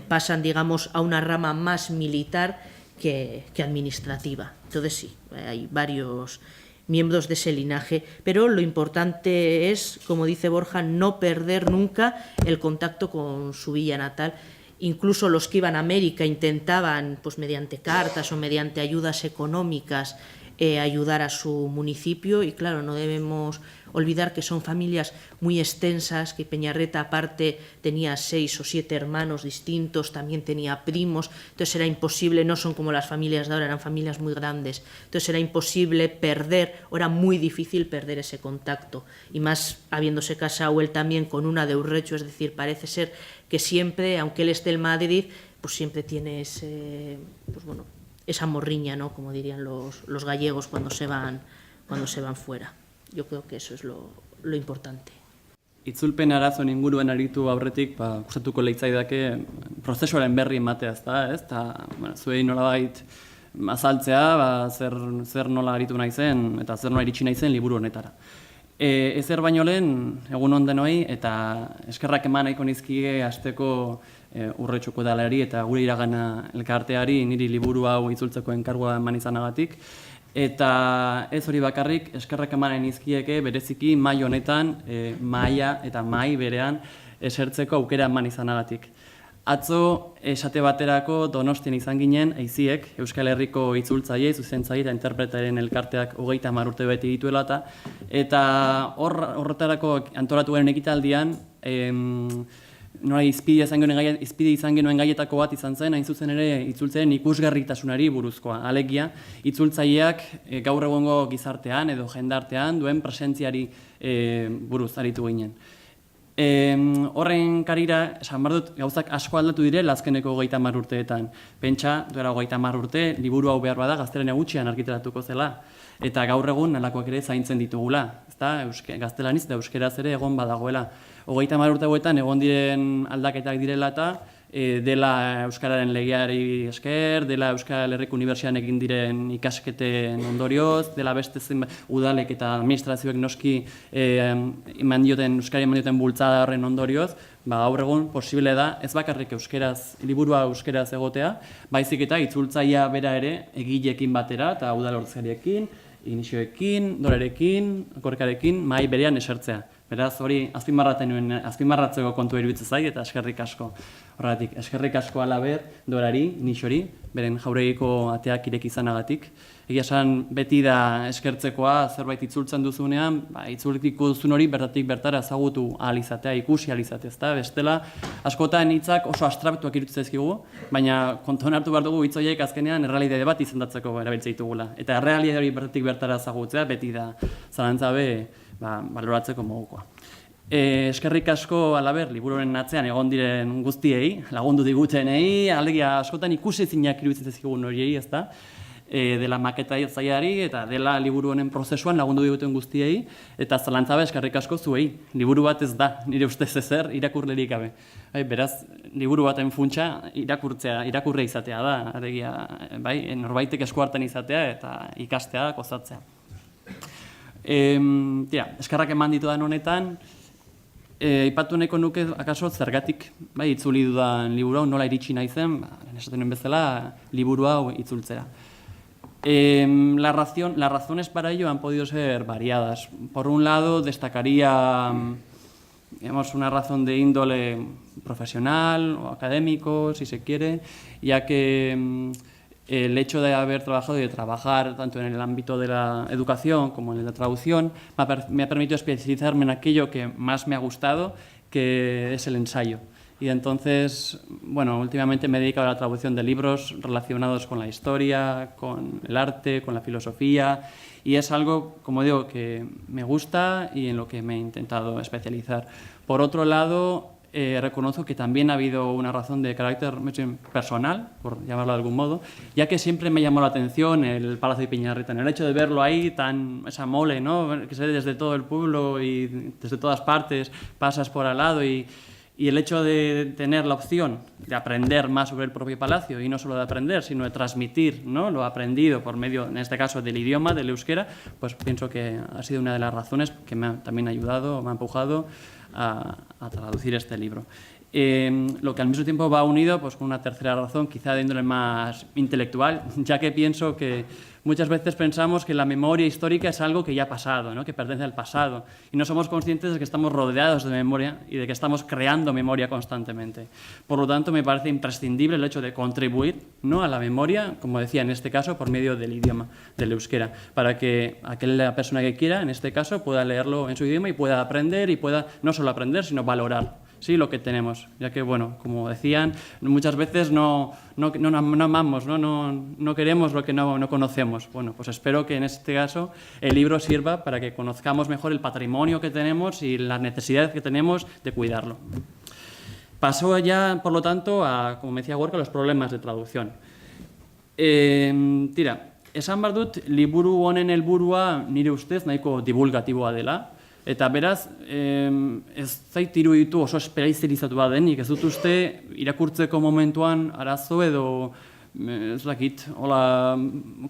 pasan, digamos, a una rama más militar que administrativa. Entonces sí, hay varios miembros de ese linaje, pero lo importante es, como dice Borja, no perder nunca el contacto con su villa natal. Incluso los que iban a América intentaban, pues mediante cartas o mediante ayudas económicas, ayudar a su municipio, y claro, no debemos olvidar que son familias muy extensas, que Peñarreta aparte tenía 6 o 7 hermanos distintos, también tenía primos, entonces era imposible, no son como las familias de ahora, eran familias muy grandes, entonces era imposible perder, o era muy difícil perder ese contacto, y más habiéndose casado él también con una de Urrecho, es decir, parece ser que siempre, aunque él esté en Madrid, pues siempre tiene ese, pues bueno, esa morriña, ¿no?, como dirían los gallegos cuando se van fuera. Yo creo que eso es lo importante. Itzulpen arazoen inguruen aritu aurretik, gustatuko leitzaidake prozesuaren berri ematea, ezta, eta zuei nolabait azaltzea, zer nola aritu naizen eta zer nola iritsi naizen liburu honetara. Ezer baino lehen, egun on denoi, eta eskerrak eman nahiko nizkie hasteko Urretxoko udalari eta gure iragana elkarteari niri liburu hau itzultzeko enkargua eman izanagatik. Eta ez hori bakarrik, eskerrak emanen izkieke bereziki mahai honetan, mahaia eta mahai berean esertzeko aukera eman izanagatik. Atzo, esate baterako Donostian izan ginen, aiziek, Euskal Herriko itzultzaile, zuzentzaile eta interpretaren elkarteak 30 urte beti dituela eta horretarako antolatu garen ekitaldian, nola izpide izan genuen gaietako bat izan zen, hain zuzen ere itzultzaren ikusgarritasunari buruzkoa. Alegia, itzultzaileak gaur egungo gizartean edo jendartean duen presentziari buruz aritu ginen. Horren karira, esan behar dut, gauzak asko aldatu direla azkeneko 30 urteetan. Pentsa, duela 30 urte, liburu hau behar bada gaztelania gutxian argitaratuko zela. Eta gaur egun nalakoak ere zaintzen ditugula. Gaztelaniz eta euskeraz ere egon badagoela. 30 urte hauetan egon diren aldaketak direla eta dela Euskararen legeari esker, dela Euskal Herriko Unibertsitatean egin diren ikasketen ondorioz, dela beste zenbait udalek eta administrazioek noski Euskari eman dioten bultzada horren ondorioz, gaur egun posible da ez bakarrik euskeraz, liburua euskeraz egotea, baizik eta itzultzailea bera ere egileekin batera eta udal ordezkariekin, Inizioekin, Dorerekin, Korkarekin, mahai berean esertzea. Beraz, hori azpimarratzeko kontu iruditzen zait eta eskerrik asko. Horregatik, eskerrik asko halaber, Dorari, Inixori, beren jauregiko ateak ireki izanagatik. Egia esan, beti da eskertzekoa zerbait itzultzen duzunean, itzultiko duzun hori bertatik bertara ezagutu ahal izatea, ikusi ahal izatea, ezta? Bestela, askotan hitzak oso abstraktuak iruditzen zaizkigu, baina kontuan hartu behar dugu hitz horiek azkenean errealitate bat izendatzeko erabiltzen ditugula. Eta errealitate hori bertatik bertara ezagutzea, beti da zalantzabe baloratzeko modukoa. Eskerrik asko halaber, liburuaren atzean egon diren guztiei, lagundu digutenei, alegia askotan ikusezinak iruditzen zaizkigun horiei, ezta? Dela maketatzaileari eta dela liburu honen prozesuan lagundu diguten guztiei, eta zalantzabe eskerrik asko zuei. Liburu bat ez da, nire ustez ezer, irakurlerik gabe. Beraz, liburu baten funtsa irakurre izatea da, alegia, norbaitek esku hartan izatea eta ikastea, gozatzea. Eskerrak eman ditudan honetan, aipatu nahiko nuke akaso zergatik itzuli dudan liburu hau nola iritsi naizen, esaten bezala liburu hau itzultzera. Las razones para ello han podido ser variadas. Por un lado, destacaría una razón de índole profesional o académico, si se quiere, ya que el hecho de haber trabajado y de trabajar tanto en el ámbito de la educación como en la traducción me ha permitido especializarme en aquello que más me ha gustado, que es el ensayo. Y entonces, bueno, últimamente me he dedicado a la traducción de libros relacionados con la historia, con el arte, con la filosofía, y es algo, como digo, que me gusta y en lo que me he intentado especializar. Por otro lado, reconozco que también ha habido una razón de carácter personal, por llamarlo de algún modo, ya que siempre me llamó la atención el Palacio de Peñarreta, en el hecho de verlo ahí, esa mole, ¿no?, que se ve desde todo el pueblo y desde todas partes, pasas por al lado y el hecho de tener la opción de aprender más sobre el propio palacio, y no solo de aprender, sino de transmitir, ¿no?, lo aprendido por medio, en este caso, del idioma, del euskera, pues pienso que ha sido una de las razones que me ha también ayudado, me ha empujado a traducir este libro. lo que al mismo tiempo va unido pues, con una tercera razón, quizá de índole más intelectual, ya que pienso que muchas veces pensamos que la memoria histórica es algo que ya ha pasado, ¿no? Que pertenece al pasado, y no somos conscientes de que estamos rodeados de memoria y de que estamos creando memoria constantemente. Por lo tanto, me parece imprescindible el hecho de contribuir, ¿no?, a la memoria, como decía en este caso, por medio del idioma, del euskera, para que aquella persona que quiera, en este caso, pueda leerlo en su idioma y pueda aprender, y pueda no solo aprender, sino valorar, sí, lo que tenemos, ya que, bueno, como decían, muchas veces no amamos, no queremos lo que no conocemos. Bueno, pues espero que en este caso el libro sirva para que conozcamos mejor el patrimonio que tenemos y las necesidades que tenemos de cuidarlo. Paso ya, por lo tanto, a, como me decía Gorka, los problemas de traducción. Esan behar dut, liburu honen helburua nire ustez nahiko divulgatiboa dela. Eta beraz, ez zait iruditu oso espezializatua denik, ez dut uste irakurtzeko momentuan arazo edo, ez dakit, hola,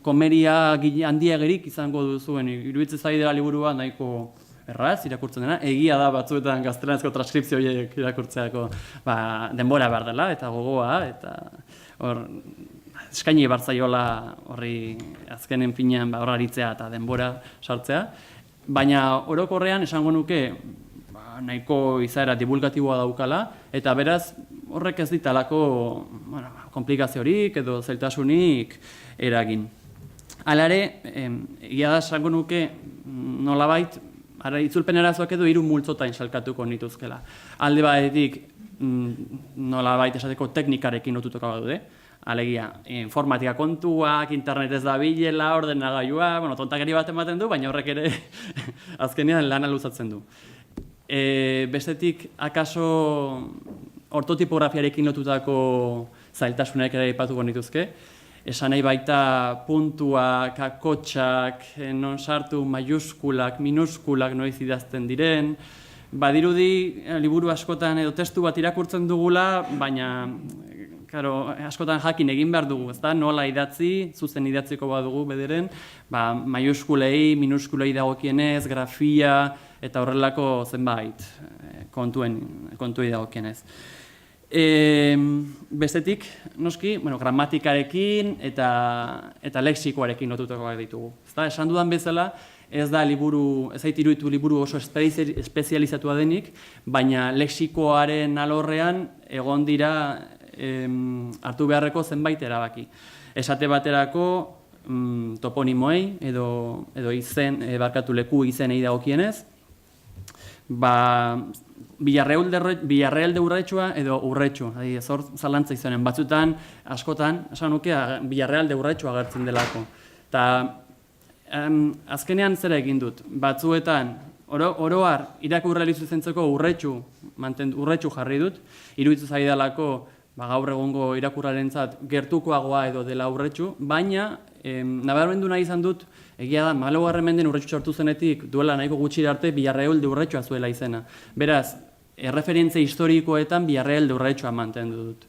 komeria handiagerik izango duzuen, iruditzen zaidea liburua nahiko erraz irakurtzen dena, egia da batzuetan gaztelanezko transkripzio horiek irakurtzeako denbora behar dela, eta gogoa, eta hor, eskaini bartzaiola horri azkenen finean hor aritzea eta denbora sartzea. Baina orokorrean esango nuke nahiko izaera divulgatiboa daukala, eta beraz horrek ez ditalako komplikaziorik edo zailtasunik eragin. Hala ere, egia da esango nuke nolabait, itzulpen arazoak edo 3 multzotan salkatuko nituzkela. Alde batetik nolabait esateko teknikarekin lotutuko daude. Alegia, informatika kontuak, internet ez da bilela, ordenagailua, tontakeri bat ematen du, baina horrek ere azkenean lana luzatzen du. Bestetik, akaso ortotipografiarekin lotutako zailtasunak ere aipatuko nituzke. Esan nahi baita puntuak, akotxak, non sartu maiuskulak, minuskulak noiz idazten diren. Badirudi, liburu askotan edo testu bat irakurtzen dugula, baina askotan jakin egin behar dugu, ezta? Nola idatzi, zuzen idatziko badugu bederen, maiuskulei, minuskulei dagokienez, grafia eta horrelako zenbait kontuei dagokienez. Bestetik, noski, gramatikarekin eta lexikoarekin lotutakoak ditugu. Esan dudan bezala, ez zait iruditu liburu oso espezializatua denik, baina lexikoaren alorrean egon dira hartu beharreko zenbait erabaki. Esate baterako toponimoei edo izen, leku izenei dagokienez, Villarreal de Urretxua edo Urretxu, hor zalantza izanen. Batzutan, askotan, esan nuke, Villarreal de Urretxu agertzen delako. Eta azkenean zera egin dut, batzuetan, oroar, irakurreli zuzentzeko Urretxu jarri dut, iruditu zaidalako gaur egongo irakurrarentzat gertukoagoa edo dela Urretxu, baina nabarmendu nahi izan dut, egia da, 14. menden Urretxu sortu zenetik duela nahiko gutxira arte Villarreal de Urretxua zuela izena. Beraz, erreferentzia historikoetan Villarreal de Urretxua mantendu dut.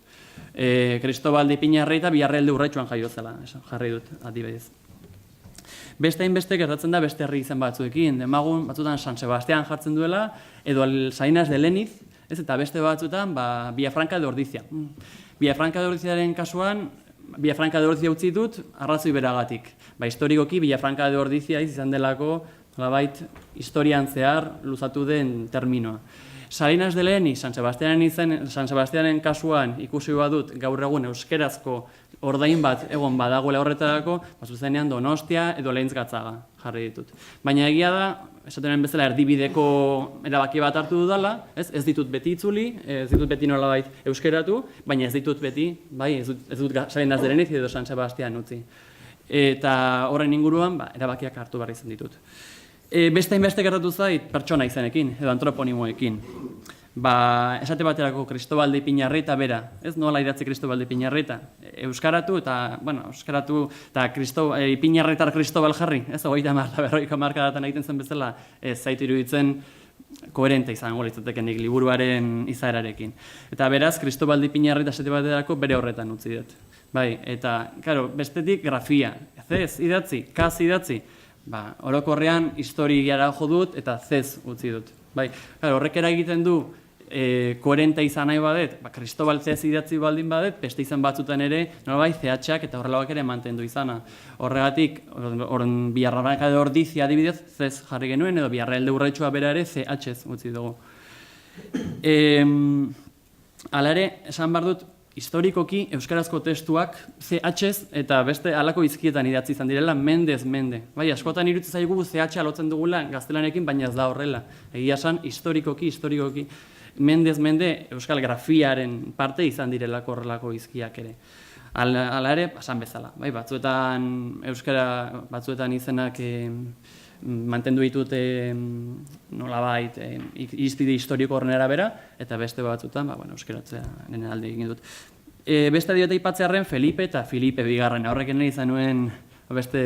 Cristobal de Piñarreita Villarreal de Urretxuan jaio zela, jarri dut, adibidez. Beste hainbeste gertatzen da beste herri izen batzuekin, demagun batzutan San Sebastián jartzen duela, edo Salinas de Leniz, eta beste batzutan Villafranca de Ordizia. Villafranca de Ordiziaren kasuan, Villafranca de Ordizia utzi dut, arrazoi beragatik. Historikoki Villafranca de Ordizia izan delako, historian zehar luzatu den terminoa. Salinas de Leniz, San Sebastianen kasuan ikusi badut gaur egun euskerazko ordain bat egon badagoela horretarako, zuzenean Donostia edo Leintz-Gatzaga jarri ditut. Baina egia da, esaten bezala erdibideko erabaki bat hartu dudala, ez ditut beti itzuli, ez ditut beti nolabait euskeratu, baina ez ditut beti, ez dut Salinas de Leniz edo San Sebastian utzi. Eta horren inguruan erabakiak hartu behar izan ditut. Beste hainbeste gertatu zait pertsona izenekin, edo antroponimoekin. Esate baterako Cristobal de Piñarreita bera, ez nola idatzi Cristobal de Piñarreita, euskaratu eta Piñarretar Cristobal jarri, ez 30-40 hamarkadatan egiten zen bezala, ez zait iruditzen koherente izango litzatekenik liburuaren izaerarekin. Eta beraz, Cristobal de Piñarreita esate baterako bere horretan utzi dut. Eta, bestetik grafia, ez idatzi, kaz idatzi, orokorrean historiara jo dut eta zez utzi dut. Horrek eragiten du koherente izan nahi badet, Cristobal CH idatzi baldin badet, beste izan batzutan ere, nolabait CH-ak eta horrelak ere mantendu izana. Horregatik, Biarraraka de Ordizia adibidez, CES jarri genuen, edo Biarrael de Urretxua bera ere CH-ez utzi dugu. Hala ere, esan behar dut, historikoki euskarazko testuak CH-ez eta beste halako hizkietan idatzi izan direla mendez mende. Bai, askotan iruditzen zaigu CH lotzen dugula gaztelanekin, baina ez da horrela. Egia esan, historikoki, mendez mende euskal grafiaren parte izan direlako horrelako hizkiak ere. Hala ere, esan bezala. Bai, batzuetan izenak mantendu ditut nolabait izpide historiko horren arabera, eta beste batzutan, euskaratzea nire alde egin dut. Beste diote aipatzearren Felipe eta Filipe bigarren, horrekin nahi izan nuen beste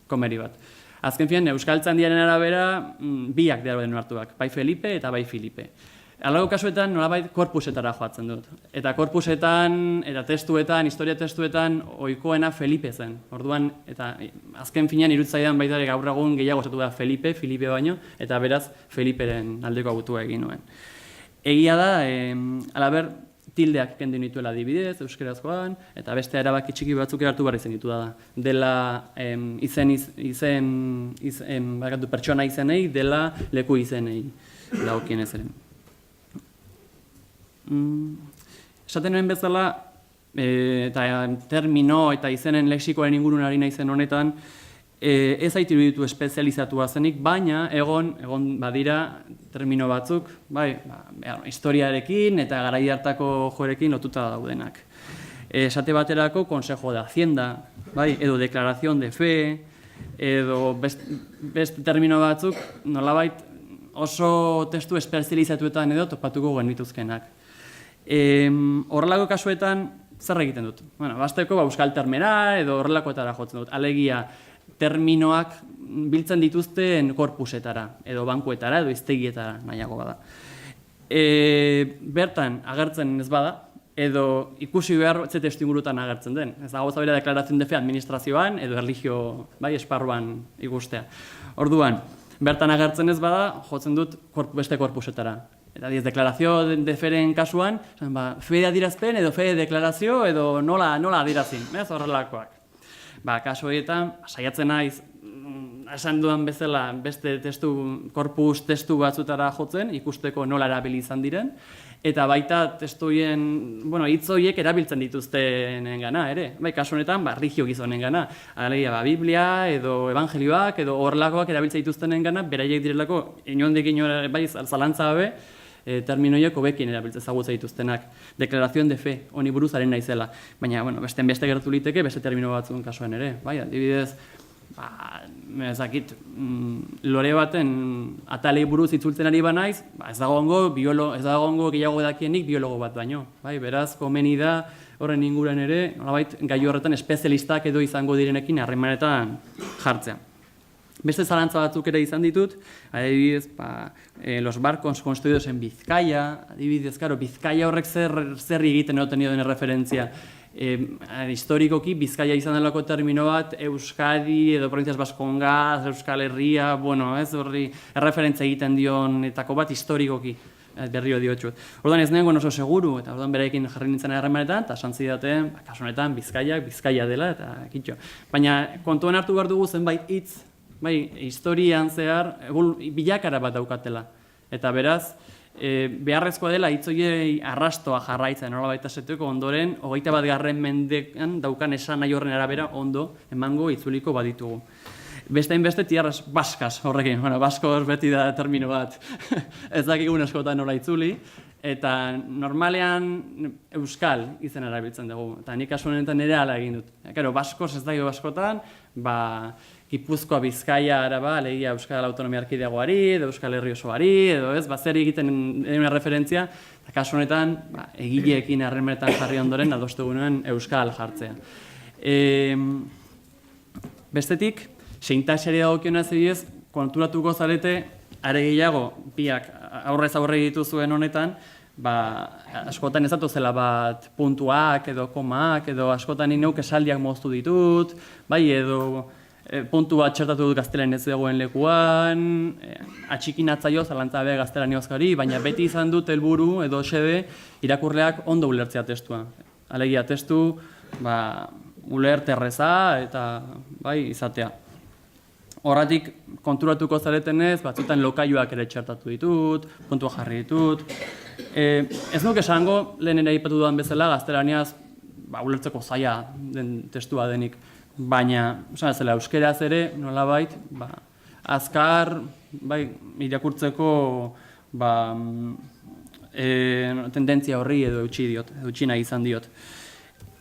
komeri bat. Azken finean, euskaltzandiaren arabera biak dira den hartuak, bai Felipe eta bai Filipe. Halago kasuetan nolabait korpusetara joatzen dut. Eta korpusetan, eta testuetan, historia testuetan, ohikoena Felipe zen. Orduan, eta azken finean irutzaidan baita ere gaur egun gehiago esatu da Felipe baino, eta beraz Feliperen aldeko autua egin nuen. Egia da, halaber, tildeak kendu nituela adibidez, euskerazkoan, eta beste erabaki txiki batzuk hartu behar izan ditu da. Dela pertsona izenei, dela leku izenei, dagokien ez ere. Esaten nuen bezala, eta termino eta izenen lexikoaren ingurun ari naizen honetan, ez zait iruditu espezializatua zenik, baina egon badira termino batzuk, historiarekin eta garai hartako joerekin lotuta daudenak. Esate baterako Consejo de Hacienda, edo Declaración de Fe, edo beste termino batzuk nolabait oso testu espezializatuetan edo topatuko genituzkenak. Horrelako kasuetan, zer egiten dut? Basteko euskal termera edo horrelakoetara jotzen dut. Alegia, terminoak biltzen dituzten korpusetara, edo bankuetara, edo iztegietara nahiago bada. Bertan agertzen ez bada, edo ikusi behar ze testu ingurutan agertzen den. Ez da gauza bera Deklaración de Fe administrazioan, edo erlijio esparruan ikustea. Orduan, bertan agertzen ez bada, jotzen dut beste korpusetara. Eta Deklarazio de Feren kasuan, fe de adirazpen edo fe de deklarazio edo nola adirazin, horrelakoak. Kasu horietan, saiatzen naiz, esan dudan bezala beste korpus testu batzutara jotzen, ikusteko nola erabili izan diren, eta baita testuien, hitz horiek erabiltzen dituztenen gana, ere. Kasu honetan, erlijio gizonen gana. Alegia, Biblia edo Evangelioak edo horrelakoak erabiltzen dituztenen gana, beraiek direlako, inondik zalantza gabe, terminoiek hobekin erabiltzen ezagutza dituztenak. Deklaración de Fe, honi buruz haren naizela. Baina, beste gertu liteke, beste termino batzuen kasuan ere. Adibidez, ezakit, lore baten atalei buruz itzultzen ari banaiz, ez dago ongo gehiago edakienik biologo bat baino. Beraz, komeni da horren inguruan ere, nolabait gai horretan espezialistak edo izango direnekin harremanetan jartzea. Beste zalantza batzuk ere izan ditut, adibidez, los barcos construidos en Bizkaia, adibidez, Bizkaia horrek zer egiten egoten den referentzia. Historikoki, Bizkaia izan delako termino bat, Euskadi edo Provincias Baskongas, Euskal Herria, horri erreferentzia egiten dionetako bat historikoki, berrio diotxut. Orduan ez nengoen oso seguru, eta orduan berekin jarri nintzen harremanetan, eta esan zidaten, kasu honetan, Bizkaia dela, eta kitxo. Baina kontuan hartu behar dugu zenbait hitz, historian zehar, bilakara bat daukatela. Eta beraz, beharrezkoa dela hitz horiei arrastoa jarraitzen, nolabait esateko ondoren, 21. mendean daukan esan nahi horren arabera ondo emango itzuliko baditugu. Beste tierras baskas horrekin, baskos beti da termino bat, ez dakigun askotan nola itzuli, eta normalean euskal izen erabiltzen dugu, eta nik kasu honetan ere hala egin dut. Baskos ez dago baskotan, Gipuzkoa, Bizkaia, Araba, alegia Euskal Autonomia Erkidegoari, edo Euskal Herri osoari, edo ez, zer egiten una referentzia, eta kasu honetan, egileekin harremanetan jarri ondoren, adostu genuen Euskal jartzea. Bestetik, sintaxiari dagokionez adibidez, konturatuko zarete, are gehiago, biak aurrez aurre dituzuen honetan, askotan ez datuzela bat puntuak edo komak, edo askotan ineuk esaldiak moztu ditut, edo puntu bat txertatu dut gaztelaniaz zegoen lekuan, atxikin atzaio zalantza be gaztelaniozkari, baina beti izan dut helburu edo xede irakurleak ondo ulertzea testua. Alegia testu, ulerte erreza eta bai izatea. Horratik konturatuko zaretenez, batzutan lokailuak ere txertatu ditut, puntua jarri ditut. Ez nuke esango, lehen ere aipatu dudan bezala, gaztelaniaz ulertzeko zaila den testua denik. Baina, esan bezala, euskeraz ere, nolabait, azkar, irakurtzeko tendentzia horri edo eutxi nahi izan diot.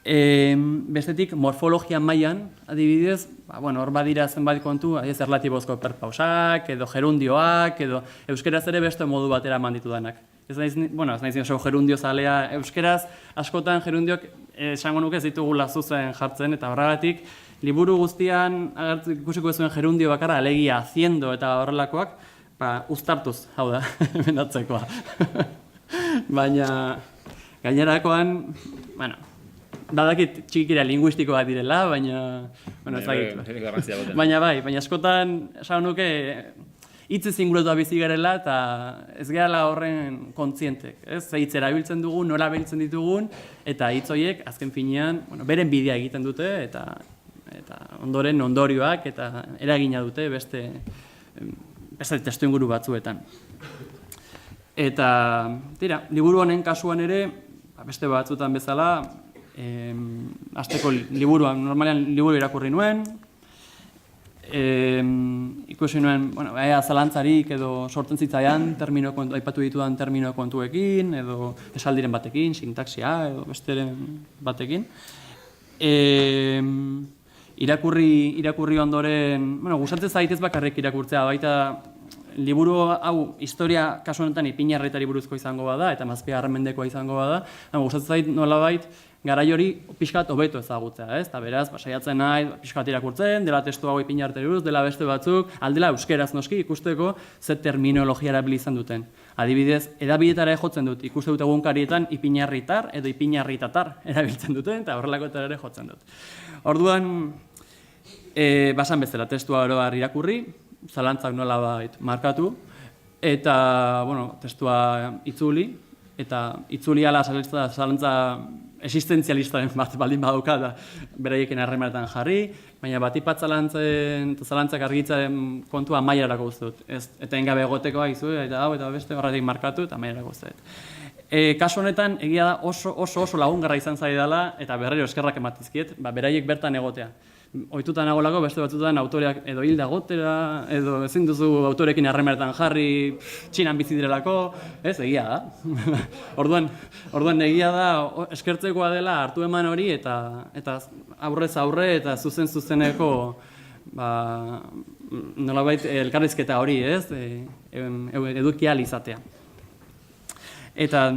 Bestetik, morfologia mailan, adibidez, hor badira zenbait kontu, erlatibozko perpausak, edo gerundioak, edo euskeraz ere beste modu batera eman ditudanak. Ez naiz oso gerundio zalea euskeraz, askotan gerundiok esango nuke ez ditugula zuzen jartzen, eta horregatik, liburu guztian ikusiko zuen gerundio bakarra, alegia haciendo eta horrelakoak, uztartuz, hau da, emendatzekoa. Baina, gainerakoan, badakit txikira linguistikoa direla, baina, baina askotan, esan nuke, hitz inguratuta bizi garela eta ez garela horren kontzientek. Ze hitz erabiltzen dugun, nola erabiltzen ditugun, eta hitz horiek azken finean beren bidea egiten dute eta ondoren ondorioak eta eragina dute beste testu inguru batzuetan. Eta, liburu honen kasuan ere, beste batzuetan bezala, hasteko liburuan, normalean liburu irakurri nuen, ikusi nuen, zalantzarik edo sortzen zitzaian aipatu ditudan termino kontuekin, edo esaldiren batekin, sintaxia edo besteren batekin. Irakurri ondoren, gustatzen zaitez bakarrik irakurtzea, baita liburu hau historia kasu honetan Ipinarretari buruzko izango bada, eta Mazpigarren mendekoa izango bada, gustatzen zait nolabait, garai hori pixkat hobeto ezagutzea, eta beraz, saiatzen nahi, pixkat irakurtzen, dela testu hau Ipinarretari buruz, dela beste batzuk, aldela euskeraz noski ikusteko ze terminologia erabili izan duten. Adibidez, edabiletara jotzen dut, ikuste dut egunkarietan Ipinarritar edo Ipinarritatar erabiltzen duten, eta horrelakoetara ere jotzen dut. Orduan, basan bezala, testua oro har irakurri, zalantzak nolabait markatu, eta, testua itzuli, eta itzuli ala zalantza existentzialistaren bat baldin badauka da beraiekin harremanetan jarri, baina batipat zalantzak argitzaren kontua mailarako uste dut. Eta engabe egotekoa izu, eta hau eta beste horretik markatu eta mailarako uste dut. Kasu honetan, egia da oso lagungarra izan zaidala eta berriro eskerrak ematizkiet, beraiek bertan egotea. Ohituta nagolako, beste batzutan autoreak edo hilda gotera, edo ezin duzu autorekin harremanetan jarri Txinan bizi direlako, ez, egia da. Orduan egia da eskertzekoa dela hartu eman hori eta aurrez aurre eta zuzeneko nolabait elkarrizketa hori, ez, eduki ahal izatea. Eta,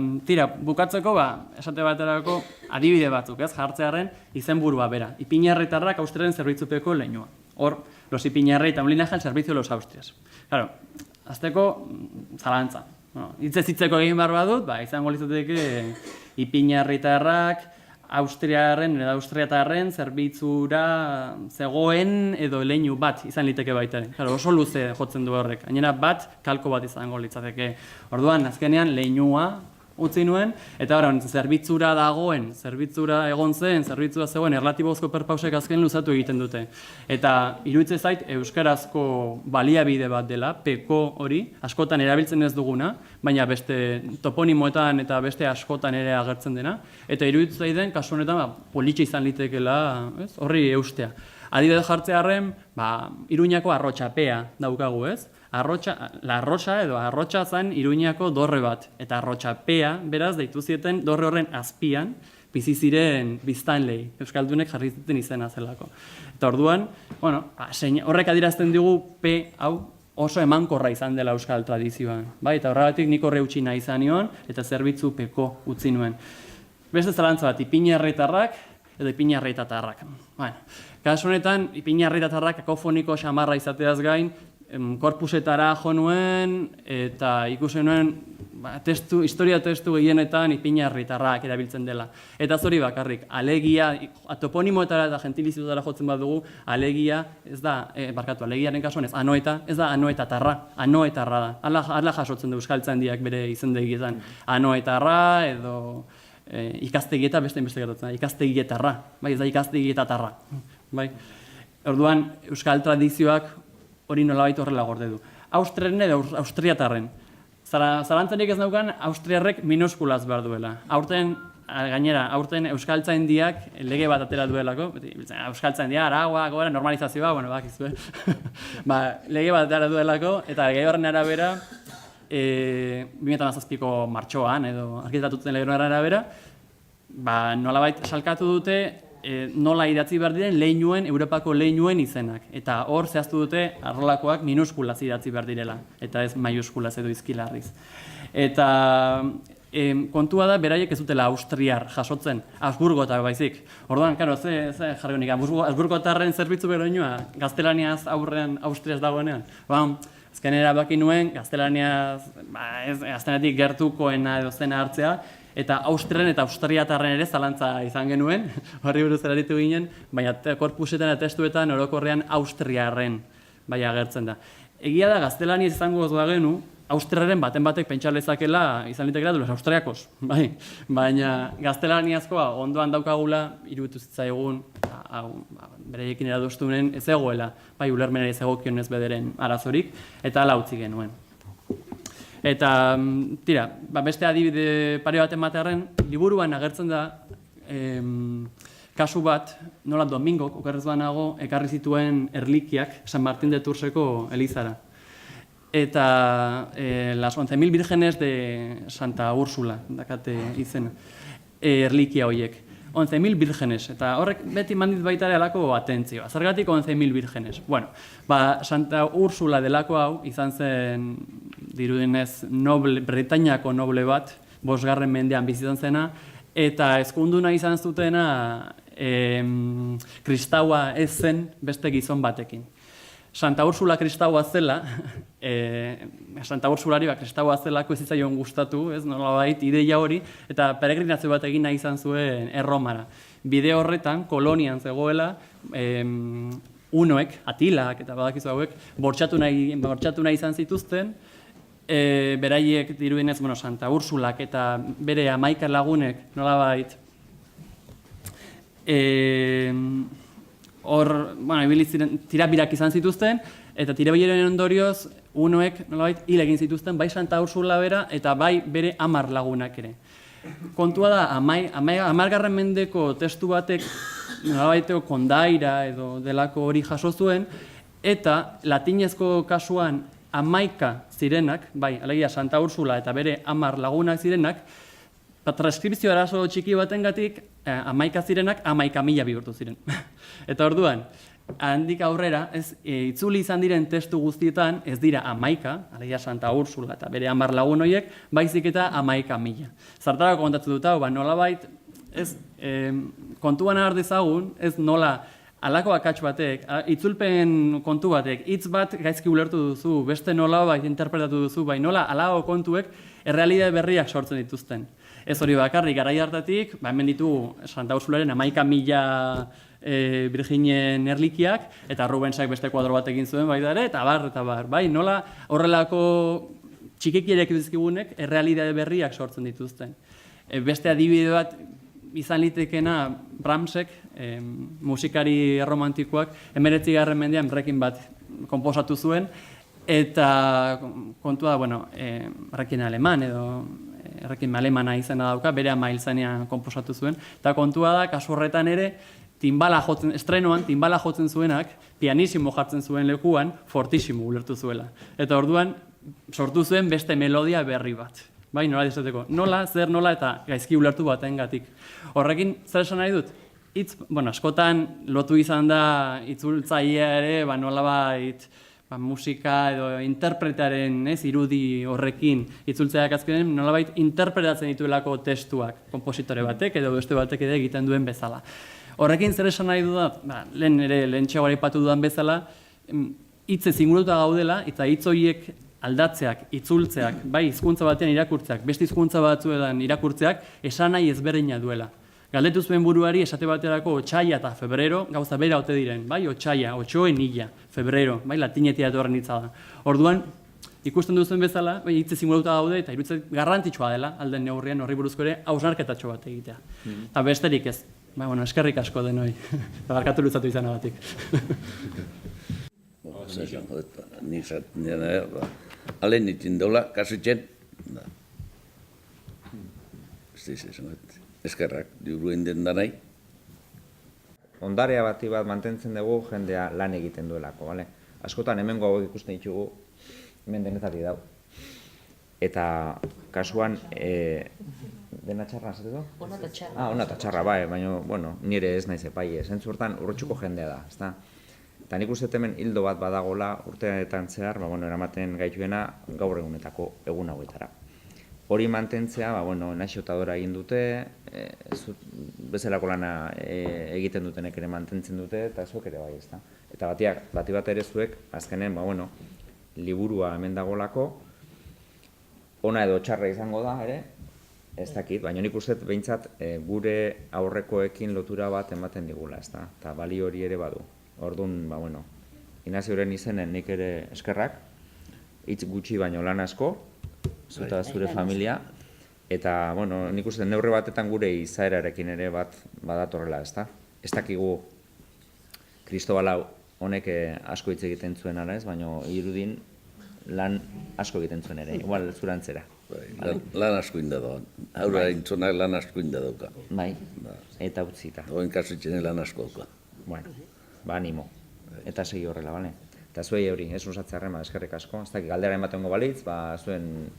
bukatzeko, esate baterako adibide batzuk, ez, jartzearen izenburua bera. Ipinarritarrak Austriaren zerbitzupeko leinua. Hor, los Ipinarrita, un linaje al servicio de los Austrias. Claro, azteko, zalantza. Hitzez hitzeko egin behar badut, izango litzateke Ipinarritarrak Austriaren edo Austriatarren zerbitzura zegoen edo leinu bat izan liteke baitaren. Claro, oso luze jotzen du horrek. Gainera bat kalko bat izango litzateke. Orduan azkenean leinua utzi nuen eta zerbitzura dagoen, zerbitzura egon zen, zerbitzura zegoen erlatibozko perpausek azken luzatu egiten dute. Eta iruditzen zait euskarazko baliabide bat dela, peko hori, askotan erabiltzen ez duguna, baina beste toponimoetan eta beste askotan ere agertzen dena. Eta iruditzen zaiten, kasu honetan, politxe izan litekeela horri eustea. Adibide jartzearren, Iruñako arrotxapea daukagu, ez? La arrotxa edo arrotxa zen Iruñako dorre bat. Eta arrotxapea, beraz, deitu zieten dorre horren azpian, bizi ziren biztanlei, euskaldunek jarri zuten izena zelako. Eta orduan, horrek adierazten digu P hau oso emankorra izan dela euskal tradizioan. Eta horregatik nik horre utzi nahi izan nion, eta zerbitzu peko utzi nuen. Beste zalantza bat, Ipinarritarrak edo Ipinarritatarrak. Kasu honetan, Ipinarritatarrak kakofoniko xamarra izateaz gain, korpusetara jo nuen, eta ikusi nuen historia testu gehienetan ipinarritarrak erabiltzen dela. Eta zori bakarrik, alegia, toponimoetara eta gentilizitutara jotzen badugu, alegia, ez da, alegiaren kasuan ez, anoeta, ez da anoetatarra, anoetarra da. Hala jasotzen du euskaltzaindiak bere izendegietan. Anoetarra edo ikastegieta beste gertatzen da, ikastegietarra, bai, ez da ikastegietarra. Bai. Orduan, euskal tradizioak hori nolabait horrela gorde du. Austriaren edo austriatarren. Zalantzarik ez daukan, austriarrek minuskulaz behar duela. Gainera, aurten euskaltzaindiak lege bat atera duelako, euskaltzaindia, aragua, gora, normalizazioa, bueno, bakizue. Lege bat atera duelako, eta lege horren arabera, 2007ko martxoan, edo arkitetatutzen lege horren arabera, nolabait salkatu dute, nola idatzi behar diren leinuen, Europako leinuen izenak. Eta hor zehaztu dute arrolakoak minuskulaz idatzi behar direla, eta ez maiuskulaz edo izkilarriz. Eta kontua da, beraiek ez dutela austriar jasotzen, Habsburgotar baizik. Orduan, karo, ze jarri honik, Habsburgotarren zerbitzu beroinua, gaztelaniaz aurrean austriaz dagoenean. Azkenera baki nuen, gaztelaniaz, gaztenetik gertukoena edo zena hartzea, eta Austriaren eta Austriatarren ere zalantza izan genuen, horri buruz eraritu ginen, baina korpusetan eta testuetan orokorrean Austriarren agertzen da. Egia da, gaztelaniaz izango ez bagenu, Austriaren batek pentsa lezakela izan litekela los austriakos, baina gaztelaniazkoa ondoan daukagula, iruditu zitzaigun, bereiekin eradostunen ez egoela, ulermenari ez egokionez bederen arazorik, eta hala utzi genuen. Eta, tira, beste adibide pare bat ematearen, liburuan agertzen da kasu bat, nola Domingok, okerrez banago, ekarri zituen erlikiak San Martín de Tourseko elizara. Eta las 11.000 vírgenes de Santa Úrsula, dakate izena, erlikia horiek. 11.000 vírgenes, eta horrek beti mandit baita delako atentzioa. Zergatik 11.000 vírgenes? Bueno, Santa Úrsula delako hau izan zen dirudenez Bretainiako noble bat, 5. mendean bizitzen zena, eta ezkunduna izan zutena kristaua ez zen beste gizon batekin. Santa Úrsula kristaua zela, Santa Úrsulari kristaua zelako ez zitzaion gustatu, ez nolabait ideia hori, eta peregrinazio bat egin nahi izan zuen Erromara. Bide horretan, kolonian zegoela, unoek, Atilak eta badakizu hauek, bortxatu nahi izan zituzten, beraiek dirudenez, Santa Úrsulak eta bere 11 lagunek nolabait, hor, tirabirak izan zituzten, eta tirabiren ondorioz, unoek nolabait hil egin zituzten, bai Santa Úrsula bera, eta bai bere 10 lagunak ere. Kontua da, 10. mendeko testu batek, nolabaiteko kondaira edo delako hori jaso zuen, eta latinezko kasuan 11 zirenak, bai, alegia Santa Úrsula eta bere 10 lagunak zirenak, transkripzio arazo txiki batengatik 11 zirenak 11.000 bihurtu ziren. Eta orduan, handik aurrera, itzuli izan diren testu guztietan, ez dira 11, alegia Santa Úrsula eta bere 10 lagun horiek, baizik eta 11.000. Zartarako kontatzen dut hau, nolabait, kontuan har dezagun, ez nola, halako akats batek, itzulpen kontu batek, hitz bat gaizki ulertu duzu, beste nolabait interpretatu duzu, bai nola, halako kontuek errealitate berriak sortzen dituzten. Ez hori bakarrik, garai hartatik, hemen ditugu Santa Úrsularen 11.000 Virginen erlikiak, eta Rubensak beste kuadro bat egin zuen baita ere, eta bar, bai, nola horrelako txikikierek dizkigunek errealitate berriak sortzen dituzten. Beste adibide bat izan litekena Brahmsek, musikari erromantikoak, 19. mendean rekin bat konposatu zuen, eta kontua da, rekin aleman edo errekin alemana izena dauka, bere 10 hiltzanean konposatu zuen, eta kontua da, kasu horretan ere, estrenoan timbala jotzen zuenak, pianisimo jartzen zuen lekuan, fortissimo ulertu zuela. Eta orduan, sortu zuen beste melodia berri bat. Bai, nola dizateko, nola, zer nola eta gaizki ulertu batengatik. Horrekin, zer esan nahi dut? Askotan lotu izan da itzultzailea ere, nolabait, musika edo interpretaren irudi horrekin itzultzaileak azkenen nolabait interpretatzen dituelako testuak, konpositore batek edo beste batek ere egiten duen bezala. Horrekin zer esan nahi dudat, lehen txegoa aipatu dudan bezala, hitzez inguratuta gaudela, eta hitz horiek aldatzeak, itzultzeak, bai hizkuntza batean irakurtzeak, beste hizkuntza batzuetan irakurtzeak, esan nahi ezberdina duela. Galdetu zuen buruari esate baterako otsaila eta febrero gauza bera ote diren, bai otsaila, otsoen hila, febrero, bai latinetia datorren hitza da. Orduan, ikusten duzuen bezala, bai hitzez inguratuta gaude eta iruditzen garrantzitsua dela alden neurrian horri buruzko ere hausnarketatxo bat egitea. Eta besterik ez. Ba, bueno, eskerrik asko denoi. Barkatu luzatu izanagatik. Alen nitin dola, kasutzen. Eskerrak, diuruen den danai. Ondarea bati bat mantentzen dugu jendea lan egiten duelako, bale? Askotan hemengo hauek ikusten ditugu, hemen denetatik dau. Eta kasuan, dena txarra, zateko? Ona eta txarra. Ah, ona eta txarra, bai, baina, bueno, nire ez naiz epaile. Zentzu hortan, urrutxuko jendea da, ezta? Eta nik uste hemen hildo bat badagola urteetan zehar, eramaten gaituena gaur egunetako egun hauetara. Hori mantentzea, naixotadora egin dute, bezalako lana egiten dutenek ere mantentzen dute, eta zuek ere bai, ezta? Eta bati bat ere zuek, azkenen, liburua hemen dagolako, ona edo txarra izango da, ere, ez dakit, baina nik uste behintzat gure aurrekoekin lotura bat ematen digula, ezta? Eta bali hori ere badu. Orduan, Inazioren izenen nik ere eskerrak, hitz gutxi baino lan asko, zuta zure familia, eta, nik uste neurri batetan gure izaerarekin ere bat badatorrela, ezta? Ez dakigu Kristobal honek asko hitz egiten zuen ala ez, baina irudin lan asko egiten zuen ere, igual zurantzera. Lan asko inda doan. Haura intzonak lan asko inda dauka. Bai, eta utzita. Oen kasutzen lan asko dauka. Bueno, animo. Eta segi horrela, bale? Eta zuei hori, ez usatzea eskerrik asko. Ez dakik galdera ematengo balitz, zuen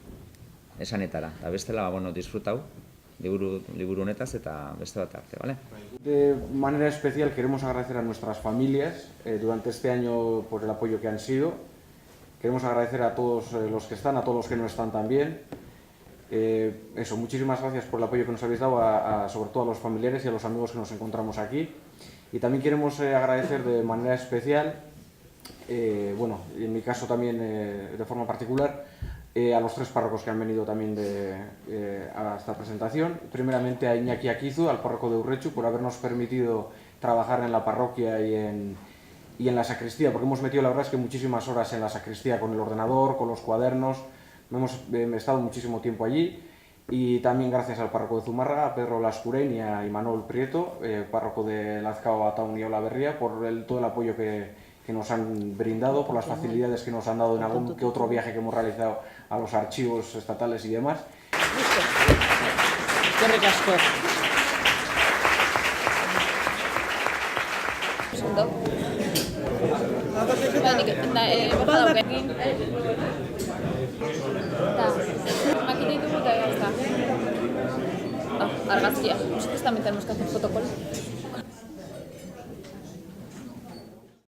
esanetara. Eta bestela, disfrutau, liburu honetaz eta beste bat arte, bale? De manera especial queremos agradecer a nuestras familias durante este año por el apoyo que han sido. Queremos agradecer a todos los que están, a todos los que no están también. Muchísimas gracias por el apoyo que nos habéis dado, sobre todo a los familiares y a los amigos que nos encontramos aquí. Y también queremos agradecer de manera especial, en mi caso también de forma particular, a los 3 párrocos que han venido también a esta presentación. Primeramente a Iñaki Akizu, al párroco de Urrechu, por habernos permitido trabajar en la parroquia y en la sacristía, porque hemos metido la verdad es que muchísimas horas en la sacristía con el ordenador, con los cuadernos, hemos estado muchísimo tiempo allí. Y también gracias al párroco de Zumárraga, a Pedro Lascuren y a Imanol Prieto, párroco de Lazkao, Ataun y Olaberria, por todo el apoyo que nos han brindado, por las facilidades que nos han dado en algún que otro viaje que hemos realizado a los archivos estatales y demás. Eskerrik asko. Argazkia. Nosotros también tenemos que hacer protocolo.